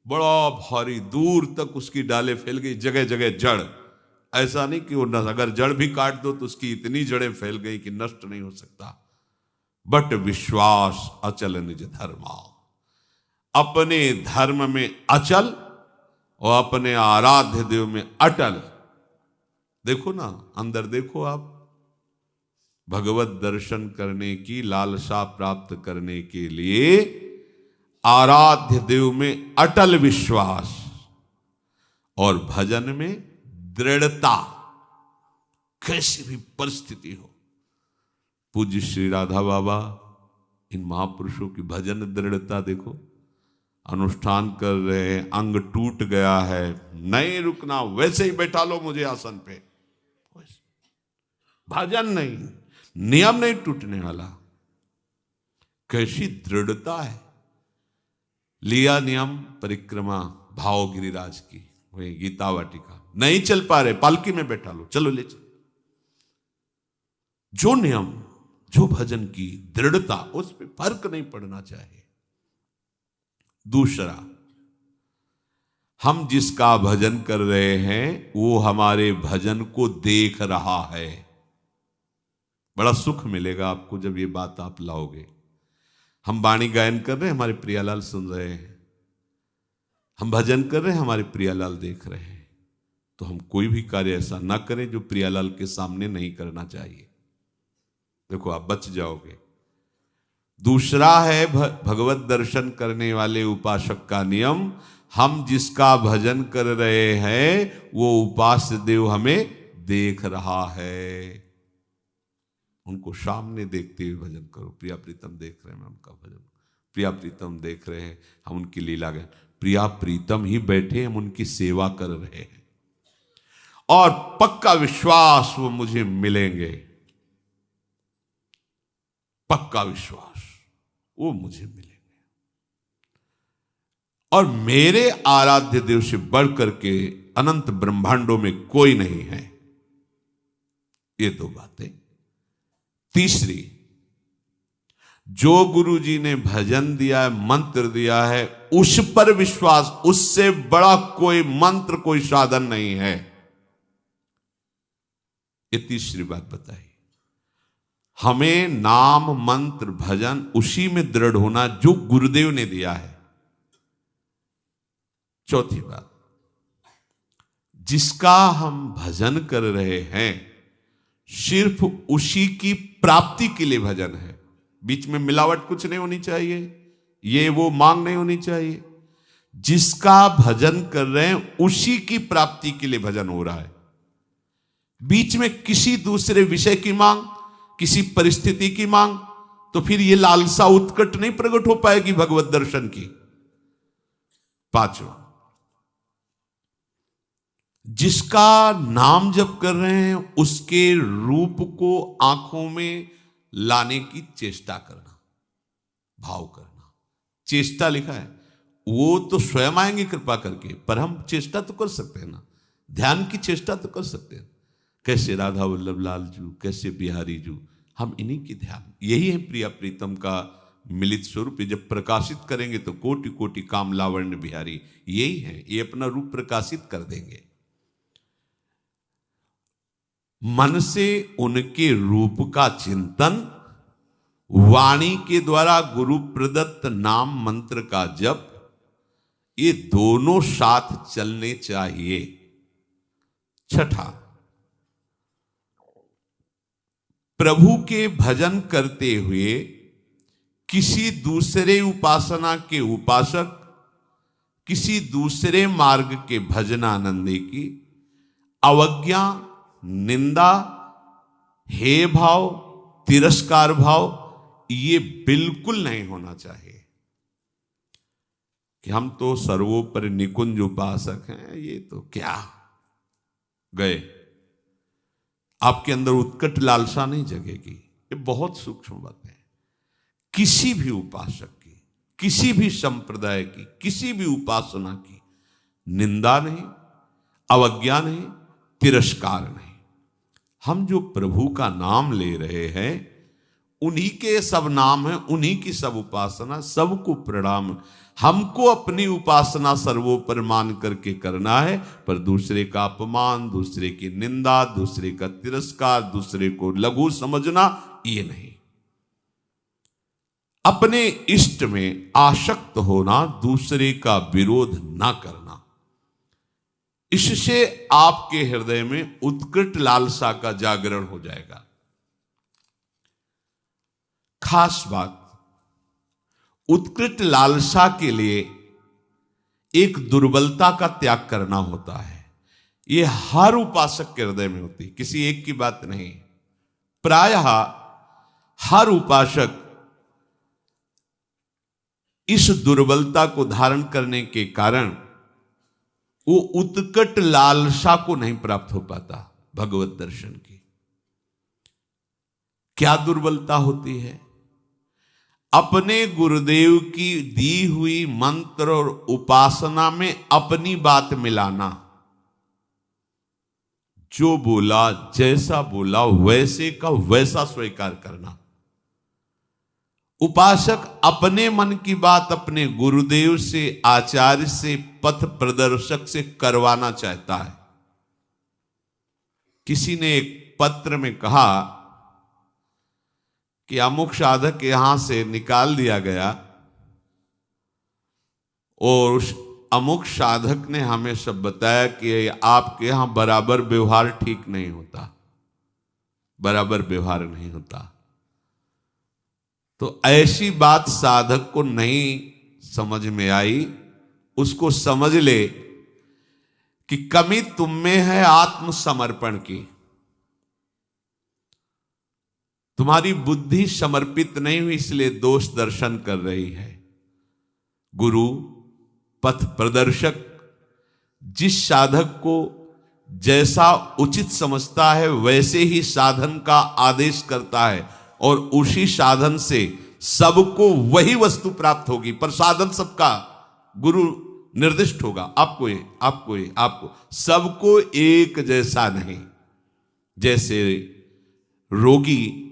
S1: बड़ा भारी दूर तक उसकी डालें फैल गई, जगह जगह जड़। ऐसा नहीं कि वो न, अगर जड़ भी काट दो तो उसकी इतनी जड़ें फैल गई कि नष्ट नहीं हो सकता। बट विश्वास अचल निज धर्मा। अपने धर्म में अचल और अपने आराध्य देव में अटल। देखो ना, अंदर देखो आप, भगवत दर्शन करने की लालसा प्राप्त करने के लिए आराध्य देव में अटल विश्वास और भजन में दृढ़ता, कैसी भी परिस्थिति हो। पूज्य श्री राधा बाबा, इन महापुरुषों की भजन दृढ़ता देखो। अनुष्ठान कर रहे हैं, अंग टूट गया है, नहीं रुकना, वैसे ही बैठा लो मुझे आसन पे। भजन नहीं, नियम नहीं टूटने वाला। कैसी दृढ़ता है। लिया नियम परिक्रमा भाव गिरिराज की, वही गीता वाटिका, नहीं चल पा रहे, पालकी में बैठा लो, चलो ले चलो। जो नियम, जो भजन की दृढ़ता, उस पर फर्क नहीं पड़ना चाहिए। दूसरा, हम जिसका भजन कर रहे हैं वो हमारे भजन को देख रहा है। बड़ा सुख मिलेगा आपको जब ये बात आप लाओगे। हम वाणी गायन कर रहे हैं, हमारे प्रियालाल सुन रहे हैं। हम भजन कर रहे हैं, हमारे प्रियालाल देख रहे हैं। तो हम कोई भी कार्य ऐसा ना करें जो प्रियालाल के सामने नहीं करना चाहिए। देखो आप बच जाओगे। दूसरा है भगवत दर्शन करने वाले उपासक का नियम, हम जिसका भजन कर रहे हैं वो उपास्य देव हमें देख रहा है, उनको सामने देखते हुए भजन करो। प्रिया प्रीतम देख रहे हैं, मैं उनका भजन, प्रिया प्रीतम देख रहे हैं, हम उनकी लीला गए, प्रिया प्रीतम ही बैठे, हम उनकी सेवा कर रहे हैं और पक्का विश्वास वो मुझे मिलेंगे, पक्का विश्वास वो मुझे मिलेंगे। और मेरे आराध्य देव से बढ़कर के अनंत ब्रह्मांडों में कोई नहीं है। ये दो बातें। तीसरी, जो गुरु जी ने भजन दिया है, मंत्र दिया है, उस पर विश्वास, उससे बड़ा कोई मंत्र, कोई साधन नहीं है। ये तीसरी बात बताई। हमें नाम मंत्र भजन उसी में दृढ़ होना जो गुरुदेव ने दिया है। चौथी बात, जिसका हम भजन कर रहे हैं सिर्फ उसी की प्राप्ति के लिए भजन है, बीच में मिलावट कुछ नहीं होनी चाहिए, ये वो मांग नहीं होनी चाहिए। जिसका भजन कर रहे हैं उसी की प्राप्ति के लिए भजन हो रहा है, बीच में किसी दूसरे विषय की मांग, किसी परिस्थिति की मांग, तो फिर ये लालसा उत्कट नहीं प्रकट हो पाएगी भगवत दर्शन की। पांचवा, जिसका नाम जप कर रहे हैं उसके रूप को आंखों में लाने की चेष्टा करना, भाव करना। चेष्टा लिखा है, वो तो स्वयं आएंगे कृपा करके, पर हम चेष्टा तो कर सकते हैं ना, ध्यान की चेष्टा तो कर सकते हैं। कैसे राधा वल्लभ लाल जू, कैसे बिहारी जू, हम इन्हीं की ध्यान, यही है प्रिया प्रीतम का मिलित स्वरूप। जब प्रकाशित करेंगे तो कोटि कोटि काम लावण्य बिहारी, यही है, ये अपना रूप प्रकाशित कर देंगे। मन से उनके रूप का चिंतन, वाणी के द्वारा गुरु प्रदत्त नाम मंत्र का जप, ये दोनों साथ चलने चाहिए। छठा, प्रभु के भजन करते हुए किसी दूसरे उपासना के उपासक, किसी दूसरे मार्ग के भजनानंदी की अवज्ञा, निंदा, हे भाव, तिरस्कार भाव, ये बिल्कुल नहीं होना चाहिए कि हम तो सर्वोपरि निकुंज उपासक हैं, ये तो क्या गए। आपके अंदर उत्कट लालसा नहीं जगेगी। ये बहुत सूक्ष्म बात है। किसी भी उपासक की, किसी भी संप्रदाय की, किसी भी उपासना की निंदा नहीं, अवज्ञा नहीं, तिरस्कार नहीं। हम जो प्रभु का नाम ले रहे हैं उन्हीं के सब नाम हैं, उन्हीं की सब उपासना, सबको प्रणाम। हमको अपनी उपासना सर्वोपरि मान करके करना है, पर दूसरे का अपमान, दूसरे की निंदा, दूसरे का तिरस्कार, दूसरे को लघु समझना, ये नहीं। अपने इष्ट में आसक्त होना, दूसरे का विरोध ना करना, इससे आपके हृदय में उत्कट लालसा का जागरण हो जाएगा। खास बात, उत्कृष्ट लालसा के लिए एक दुर्बलता का त्याग करना होता है। ये हर उपासक के हृदय में होती, किसी एक की बात नहीं। प्रायः हर उपासक इस दुर्बलता को धारण करने के कारण वो उत्कट लालसा को नहीं प्राप्त हो पाता भगवत दर्शन की। क्या दुर्बलता होती है? अपने गुरुदेव की दी हुई मंत्र और उपासना में अपनी बात मिलाना। जो बोला, जैसा बोला, वैसे का वैसा स्वीकार करना। उपासक अपने मन की बात अपने गुरुदेव से, आचार्य से, पथ प्रदर्शक से करवाना चाहता है। किसी ने एक पत्र में कहा कि अमुक साधक यहां से निकाल दिया गया और उस अमुक साधक ने हमें सब बताया कि आपके यहां बराबर व्यवहार ठीक नहीं होता, बराबर व्यवहार नहीं होता। तो ऐसी बात साधक को नहीं समझ में आई, उसको समझ ले कि कमी तुम में है आत्मसमर्पण की। तुम्हारी बुद्धि समर्पित नहीं हुई, इसलिए दोष दर्शन कर रही है। गुरु पथ प्रदर्शक जिस साधक को जैसा उचित समझता है वैसे ही साधन का आदेश करता है, और उसी साधन से सबको वही वस्तु प्राप्त होगी। पर साधन सबका गुरु निर्दिष्ट होगा, आपको सबको एक जैसा नहीं। जैसे रोगी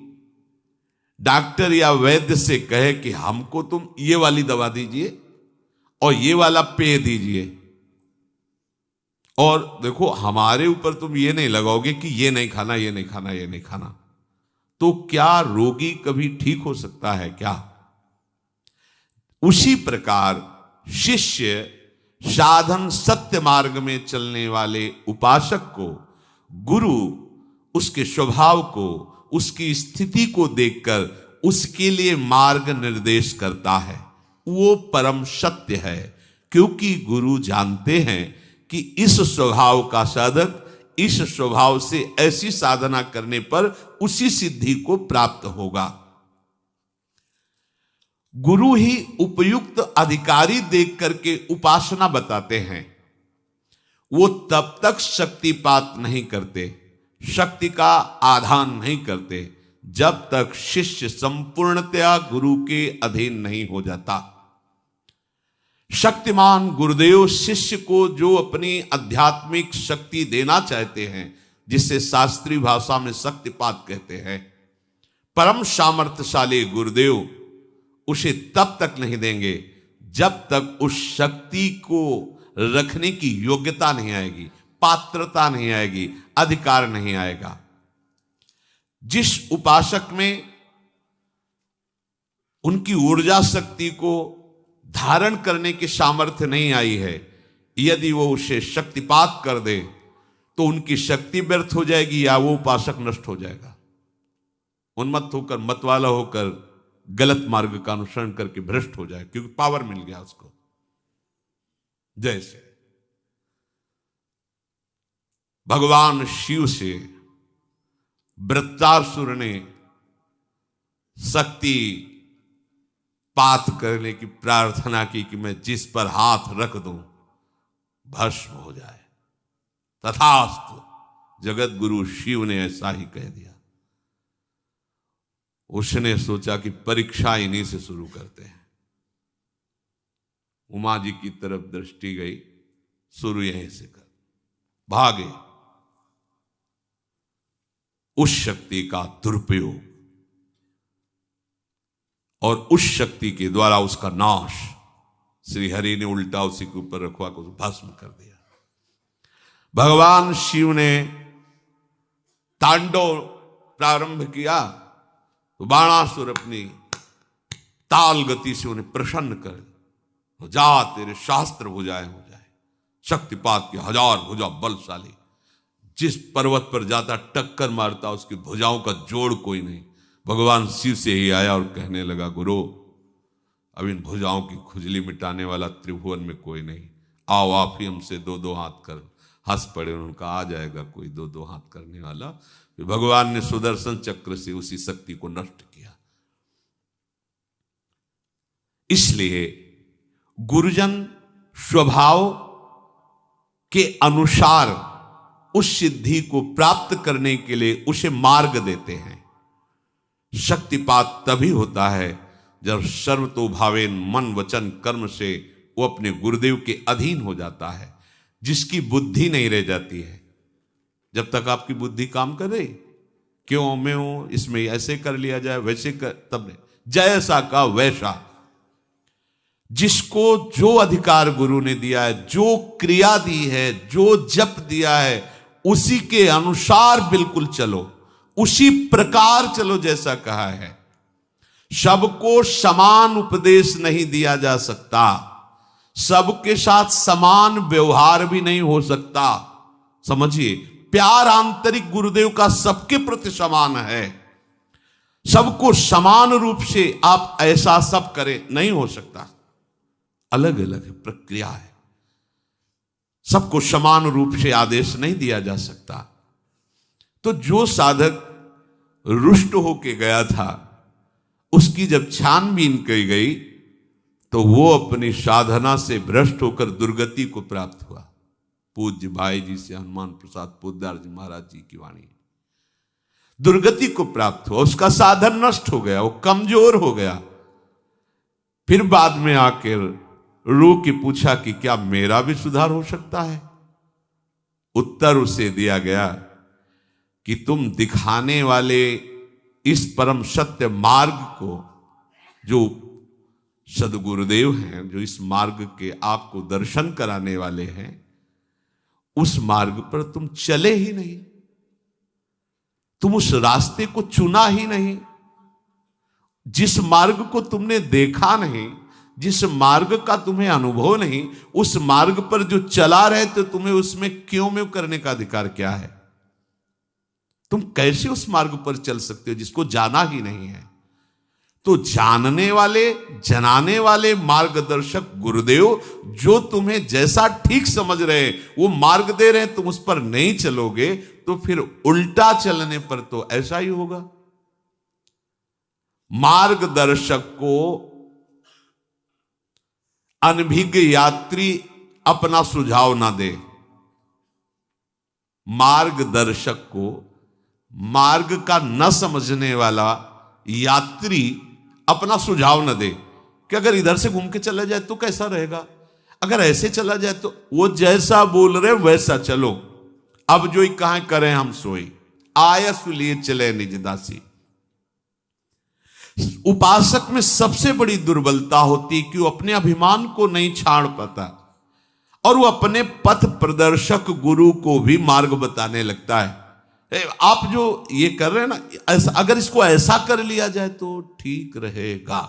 S1: डॉक्टर या वैद्य से कहे कि हमको तुम ये वाली दवा दीजिए और ये वाला पेय दीजिए, और देखो हमारे ऊपर तुम ये नहीं लगाओगे कि ये नहीं खाना, ये नहीं खाना, ये नहीं खाना, तो क्या रोगी कभी ठीक हो सकता है क्या? उसी प्रकार शिष्य साधन सत्य मार्ग में चलने वाले उपासक को गुरु उसके स्वभाव को, उसकी स्थिति को देखकर उसके लिए मार्ग निर्देश करता है। वो परम सत्य है, क्योंकि गुरु जानते हैं कि इस स्वभाव का साधक इस स्वभाव से ऐसी साधना करने पर उसी सिद्धि को प्राप्त होगा। गुरु ही उपयुक्त अधिकारी देख करके उपासना बताते हैं। वो तब तक शक्तिपात नहीं करते, शक्ति का आधान नहीं करते, जब तक शिष्य संपूर्णतया गुरु के अधीन नहीं हो जाता। शक्तिमान गुरुदेव शिष्य को जो अपनी आध्यात्मिक शक्ति देना चाहते हैं, जिसे शास्त्रीय भाषा में शक्तिपात कहते हैं, परम सामर्थ्यशाली गुरुदेव उसे तब तक नहीं देंगे जब तक उस शक्ति को रखने की योग्यता नहीं आएगी, पात्रता नहीं आएगी, अधिकार नहीं आएगा। जिस उपासक में उनकी ऊर्जा शक्ति को धारण करने की सामर्थ्य नहीं आई है, यदि वो उसे शक्तिपात कर दे तो उनकी शक्ति व्यर्थ हो जाएगी या वो उपासक नष्ट हो जाएगा। उन्मत्त होकर, मतवाला होकर गलत मार्ग का अनुसरण करके भ्रष्ट हो जाए, क्योंकि पावर मिल गया उसको। जैसे भगवान शिव से वृत्रासुर ने शक्ति पात करने की प्रार्थना की कि मैं जिस पर हाथ रख दूं भस्म हो जाए। तथास्तु, जगत गुरु शिव ने ऐसा ही कह दिया। उसने सोचा कि परीक्षा इन्हीं से शुरू करते हैं। उमा जी की तरफ दृष्टि गई, शुरू यहीं से कर। भागे। उस शक्ति का दुरुपयोग और उस शक्ति के द्वारा उसका नाश श्री हरि ने उल्टा उसी के ऊपर रखवा को भस्म कर दिया। भगवान शिव ने तांडव प्रारंभ किया तो बाणासुर अपनी ताल गति से उन्हें प्रसन्न कर, जा तेरे शास्त्र भुजाएं हो जाए। शक्तिपात की 1000 भुजा बलशाली, जिस पर्वत पर जाता टक्कर मारता, उसकी भुजाओं का जोड़ कोई नहीं। भगवान शिव से ही आया और कहने लगा, गुरु अब इन भुजाओं की खुजली मिटाने वाला त्रिभुवन में कोई नहीं, आओ आप ही हमसे 2-2 हाथ कर। हंस पड़े, उनका आ जाएगा कोई 2-2 हाथ करने वाला। भगवान ने सुदर्शन चक्र से उसी शक्ति को नष्ट किया। इसलिए गुरुजन स्वभाव के अनुसार उस सिद्धि को प्राप्त करने के लिए उसे मार्ग देते हैं। शक्तिपात तभी होता है जब सर्वतोभावेन मन वचन कर्म से वो अपने गुरुदेव के अधीन हो जाता है, जिसकी बुद्धि नहीं रह जाती है। जब तक आपकी बुद्धि काम कर रही, क्यों मैं हूं, इसमें ऐसे कर लिया जाए, वैसे कर, तब नहीं, जैसा का वैसा। जिसको जो अधिकार गुरु ने दिया है, जो क्रिया दी है, जो जप दिया है, उसी के अनुसार बिल्कुल चलो, उसी प्रकार चलो जैसा कहा है। सबको समान उपदेश नहीं दिया जा सकता, सबके साथ समान व्यवहार भी नहीं हो सकता। समझिए, प्यार आंतरिक गुरुदेव का सबके प्रति समान है। सबको समान रूप से आप ऐसा सब करें, नहीं हो सकता। अलग अलग प्रक्रिया है, सबको समान रूप से आदेश नहीं दिया जा सकता। तो जो साधक रुष्ट होके गया था, उसकी जब छानबीन की गई तो वो अपनी साधना से भ्रष्ट होकर दुर्गति को प्राप्त हुआ। पूज्य भाई जी से हनुमान प्रसाद पोद्दार जी महाराज जी की वाणी, दुर्गति को प्राप्त हुआ, उसका साधन नष्ट हो गया, वो कमजोर हो गया। फिर बाद में आकर रो के पूछा कि क्या मेरा भी सुधार हो सकता है? उत्तर उसे दिया गया कि तुम दिखाने वाले इस परम सत्य मार्ग को, जो सदगुरुदेव हैं, जो इस मार्ग के आपको दर्शन कराने वाले हैं, उस मार्ग पर तुम चले ही नहीं, तुम उस रास्ते को चुना ही नहीं। जिस मार्ग को तुमने देखा नहीं, जिस मार्ग का तुम्हें अनुभव नहीं, उस मार्ग पर जो चला रहे तो तुम्हें उसमें क्यों में करने का अधिकार क्या है? तुम कैसे उस मार्ग पर चल सकते हो जिसको जाना ही नहीं है? तो जानने वाले, जनाने वाले मार्गदर्शक गुरुदेव जो तुम्हें जैसा ठीक समझ रहे वो मार्ग दे रहे हैं, तुम उस पर नहीं चलोगे तो फिर उल्टा चलने पर तो ऐसा ही होगा। मार्गदर्शक को अनभिज्ञ यात्री अपना सुझाव ना दे। मार्गदर्शक को मार्ग का न समझने वाला यात्री अपना सुझाव न दे कि अगर इधर से घूम के चला जाए तो कैसा रहेगा, अगर ऐसे चला जाए तो। वो जैसा बोल रहे वैसा चलो, अब जो ही कहां करें हम सोई, आयस लिए चले निज दासी। उपासक में सबसे बड़ी दुर्बलता होती कि वो अपने अभिमान को नहीं छाड़ पाता और वो अपने पथ प्रदर्शक गुरु को भी मार्ग बताने लगता है। आप जो ये कर रहे हैं ना, ऐसा अगर इसको ऐसा कर लिया जाए तो ठीक रहेगा।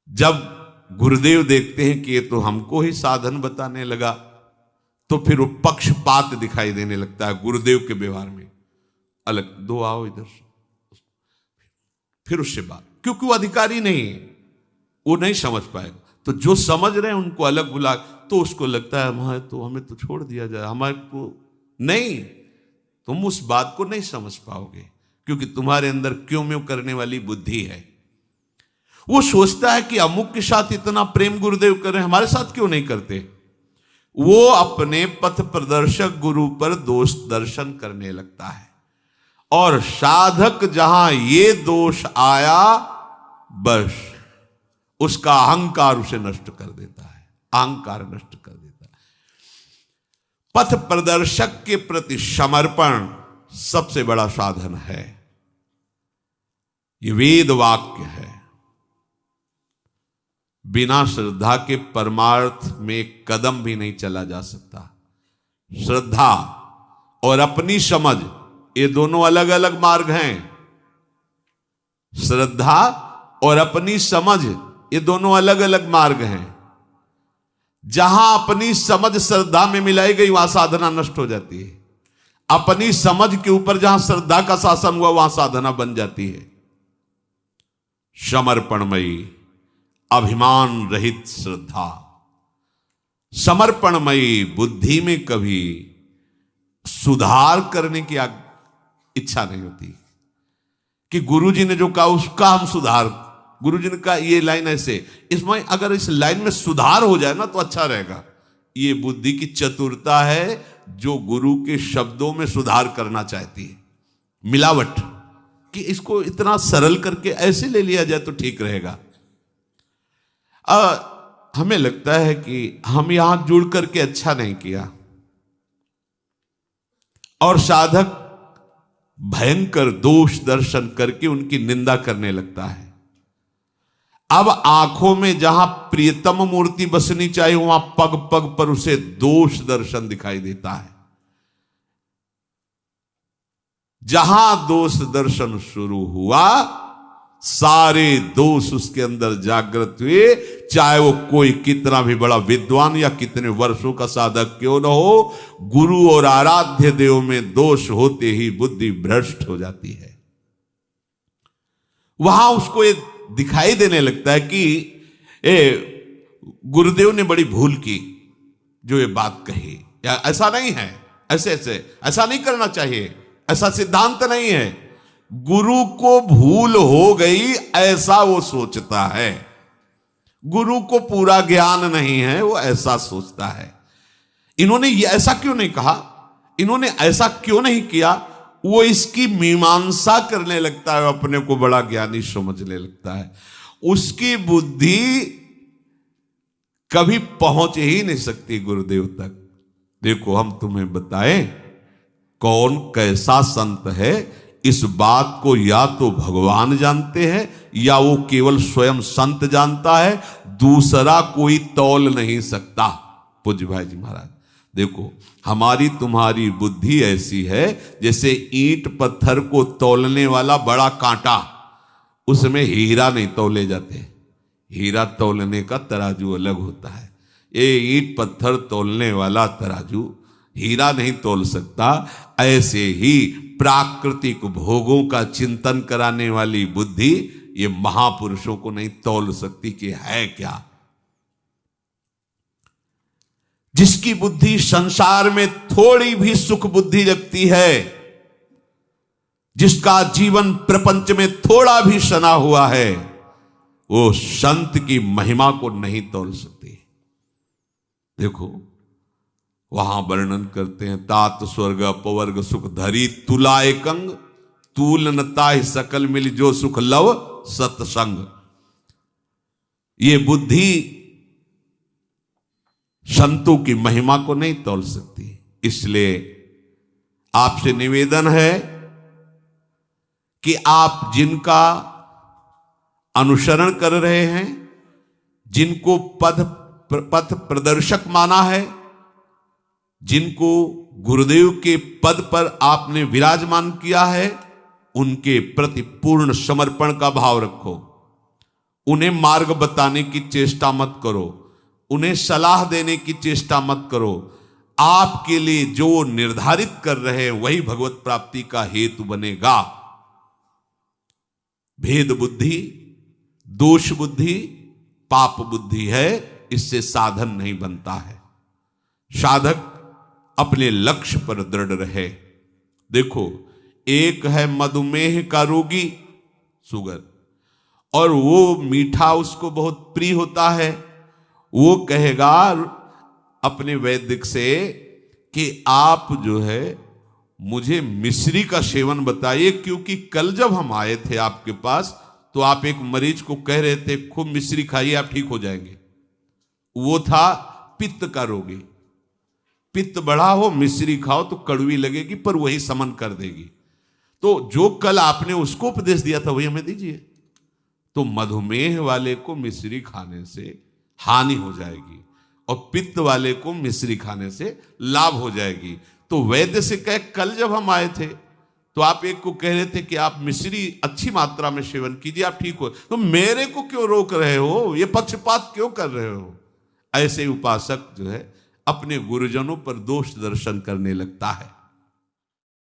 S1: जब गुरुदेव देखते हैं कि ये तो हमको ही साधन बताने लगा, तो फिर वो पक्षपात दिखाई देने लगता है गुरुदेव के व्यवहार में। अलग दो आओ इधर से, फिर उससे बात, क्योंकि वो अधिकारी नहीं है, वो नहीं समझ पाएगा। तो जो समझ रहे हैं उनको अलग बुला, तो उसको लगता है हमारे तो हमें तो छोड़ दिया जाए, हमारे को नहीं। तुम उस बात को नहीं समझ पाओगे क्योंकि तुम्हारे अंदर क्यों म्यों करने वाली बुद्धि है। वो सोचता है कि अमुक के साथ इतना प्रेम गुरुदेव कर रहे हैं, हमारे साथ क्यों नहीं करते। वो अपने पथ प्रदर्शक गुरु पर दोष दर्शन करने लगता है और साधक जहां ये दोष आया, बस उसका अहंकार उसे नष्ट कर देता है, अहंकार नष्ट कर देता है। पथ प्रदर्शक के प्रति समर्पण सबसे बड़ा साधन है। ये वेद वाक्य है। बिना श्रद्धा के परमार्थ में एक कदम भी नहीं चला जा सकता। श्रद्धा और अपनी समझ, ये दोनों अलग अलग मार्ग हैं। श्रद्धा और अपनी समझ, ये दोनों अलग अलग मार्ग हैं। जहां अपनी समझ श्रद्धा में मिलाई गई वहां साधना नष्ट हो जाती है। अपनी समझ के ऊपर जहां श्रद्धा का शासन हुआ वहां साधना बन जाती है। समर्पणमयी अभिमान रहित श्रद्धा, समर्पणमयी बुद्धि में कभी सुधार करने की इच्छा नहीं होती कि गुरुजी ने जो कहा उसका हम सुधार। गुरुजी ने कहा ये लाइन ऐसे, इसमें अगर इस लाइन में सुधार हो जाए ना तो अच्छा रहेगा। ये बुद्धि की चतुरता है जो गुरु के शब्दों में सुधार करना चाहती है। मिलावट कि इसको इतना सरल करके ऐसे ले लिया जाए तो ठीक रहेगा। हमें लगता है कि हम यहां जुड़ करके अच्छा नहीं किया और साधक भयंकर दोष दर्शन करके उनकी निंदा करने लगता है। अब आंखों में जहां प्रियतम मूर्ति बसनी चाहिए वहां पग पग पर उसे दोष दर्शन दिखाई देता है। जहां दोष दर्शन शुरू हुआ सारे दोष उसके अंदर जागृत हुए, चाहे वो कोई कितना भी बड़ा विद्वान या कितने वर्षों का साधक क्यों न हो। गुरु और आराध्य देव में दोष होते ही बुद्धि भ्रष्ट हो जाती है। वहां उसको ये दिखाई देने लगता है कि गुरुदेव ने बड़ी भूल की जो ये बात कही, या ऐसा नहीं है, ऐसे ऐसा नहीं करना चाहिए, ऐसा सिद्धांत नहीं है। गुरु को भूल हो गई ऐसा वो सोचता है, गुरु को पूरा ज्ञान नहीं है, वो ऐसा सोचता है। इन्होंने ये ऐसा क्यों नहीं कहा, इन्होंने ऐसा क्यों नहीं किया, वो इसकी मीमांसा करने लगता है, अपने को बड़ा ज्ञानी समझने लगता है। उसकी बुद्धि कभी पहुंच ही नहीं सकती गुरुदेव तक। देखो हम तुम्हें बताएं कौन कैसा संत है, इस बात को या तो भगवान जानते हैं या वो केवल स्वयं संत जानता है, दूसरा कोई तौल नहीं सकता। पूज्य भाई जी महाराज, देखो हमारी तुम्हारी बुद्धि ऐसी है जैसे ईंट पत्थर को तौलने वाला बड़ा कांटा, उसमें हीरा नहीं तौले जाते, हीरा तौलने का तराजू अलग होता है। ये ईंट पत्थर तौलने वाला तराजू हीरा नहीं तौल सकता। ऐसे ही प्राकृतिक भोगों का चिंतन कराने वाली बुद्धि ये महापुरुषों को नहीं तौल सकती कि है क्या। जिसकी बुद्धि संसार में थोड़ी भी सुख बुद्धि लगती है, जिसका जीवन प्रपंच में थोड़ा भी सना हुआ है, वो संत की महिमा को नहीं तौल सकती। देखो वहां वर्णन करते हैं, तात स्वर्ग अपवर्ग सुख धरी तुला एकंग, तूल नता सकल मिल जो सुख लव सत्संग। ये बुद्धि संतों की महिमा को नहीं तौल सकती। इसलिए आपसे निवेदन है कि आप जिनका अनुसरण कर रहे हैं, जिनको पथ प्रदर्शक माना है, जिनको गुरुदेव के पद पर आपने विराजमान किया है, उनके प्रति पूर्ण समर्पण का भाव रखो। उन्हें मार्ग बताने की चेष्टा मत करो, उन्हें सलाह देने की चेष्टा मत करो। आपके लिए जो निर्धारित कर रहे हैं वही भगवत प्राप्ति का हेतु बनेगा। भेद बुद्धि, दोष बुद्धि, पाप बुद्धि है, इससे साधन नहीं बनता है। साधक अपने लक्ष्य पर दृढ़ रहे। देखो एक है मधुमेह का रोगी, शुगर, और वो मीठा उसको बहुत प्रिय होता है। वो कहेगा अपने वैद्य से कि आप जो है मुझे मिश्री का सेवन बताइए, क्योंकि कल जब हम आए थे आपके पास तो आप एक मरीज को कह रहे थे खूब मिश्री खाइए आप ठीक हो जाएंगे। वो था पित्त का रोगी। पित्त बढ़ा हो मिश्री खाओ तो कड़वी लगेगी पर वही समन कर देगी। तो जो कल आपने उसको उपदेश दिया था वही हमें दीजिए। तो मधुमेह वाले को मिश्री खाने से हानि हो जाएगी और पित्त वाले को मिश्री खाने से लाभ हो जाएगी। तो वैद्य से कहे कल जब हम आए थे तो आप एक को कह रहे थे कि आप मिश्री अच्छी मात्रा में सेवन कीजिए आप ठीक हो, तो मेरे को क्यों रोक रहे हो, ये पक्षपात क्यों कर रहे हो। ऐसे उपासक जो है अपने गुरुजनों पर दोष दर्शन करने लगता है।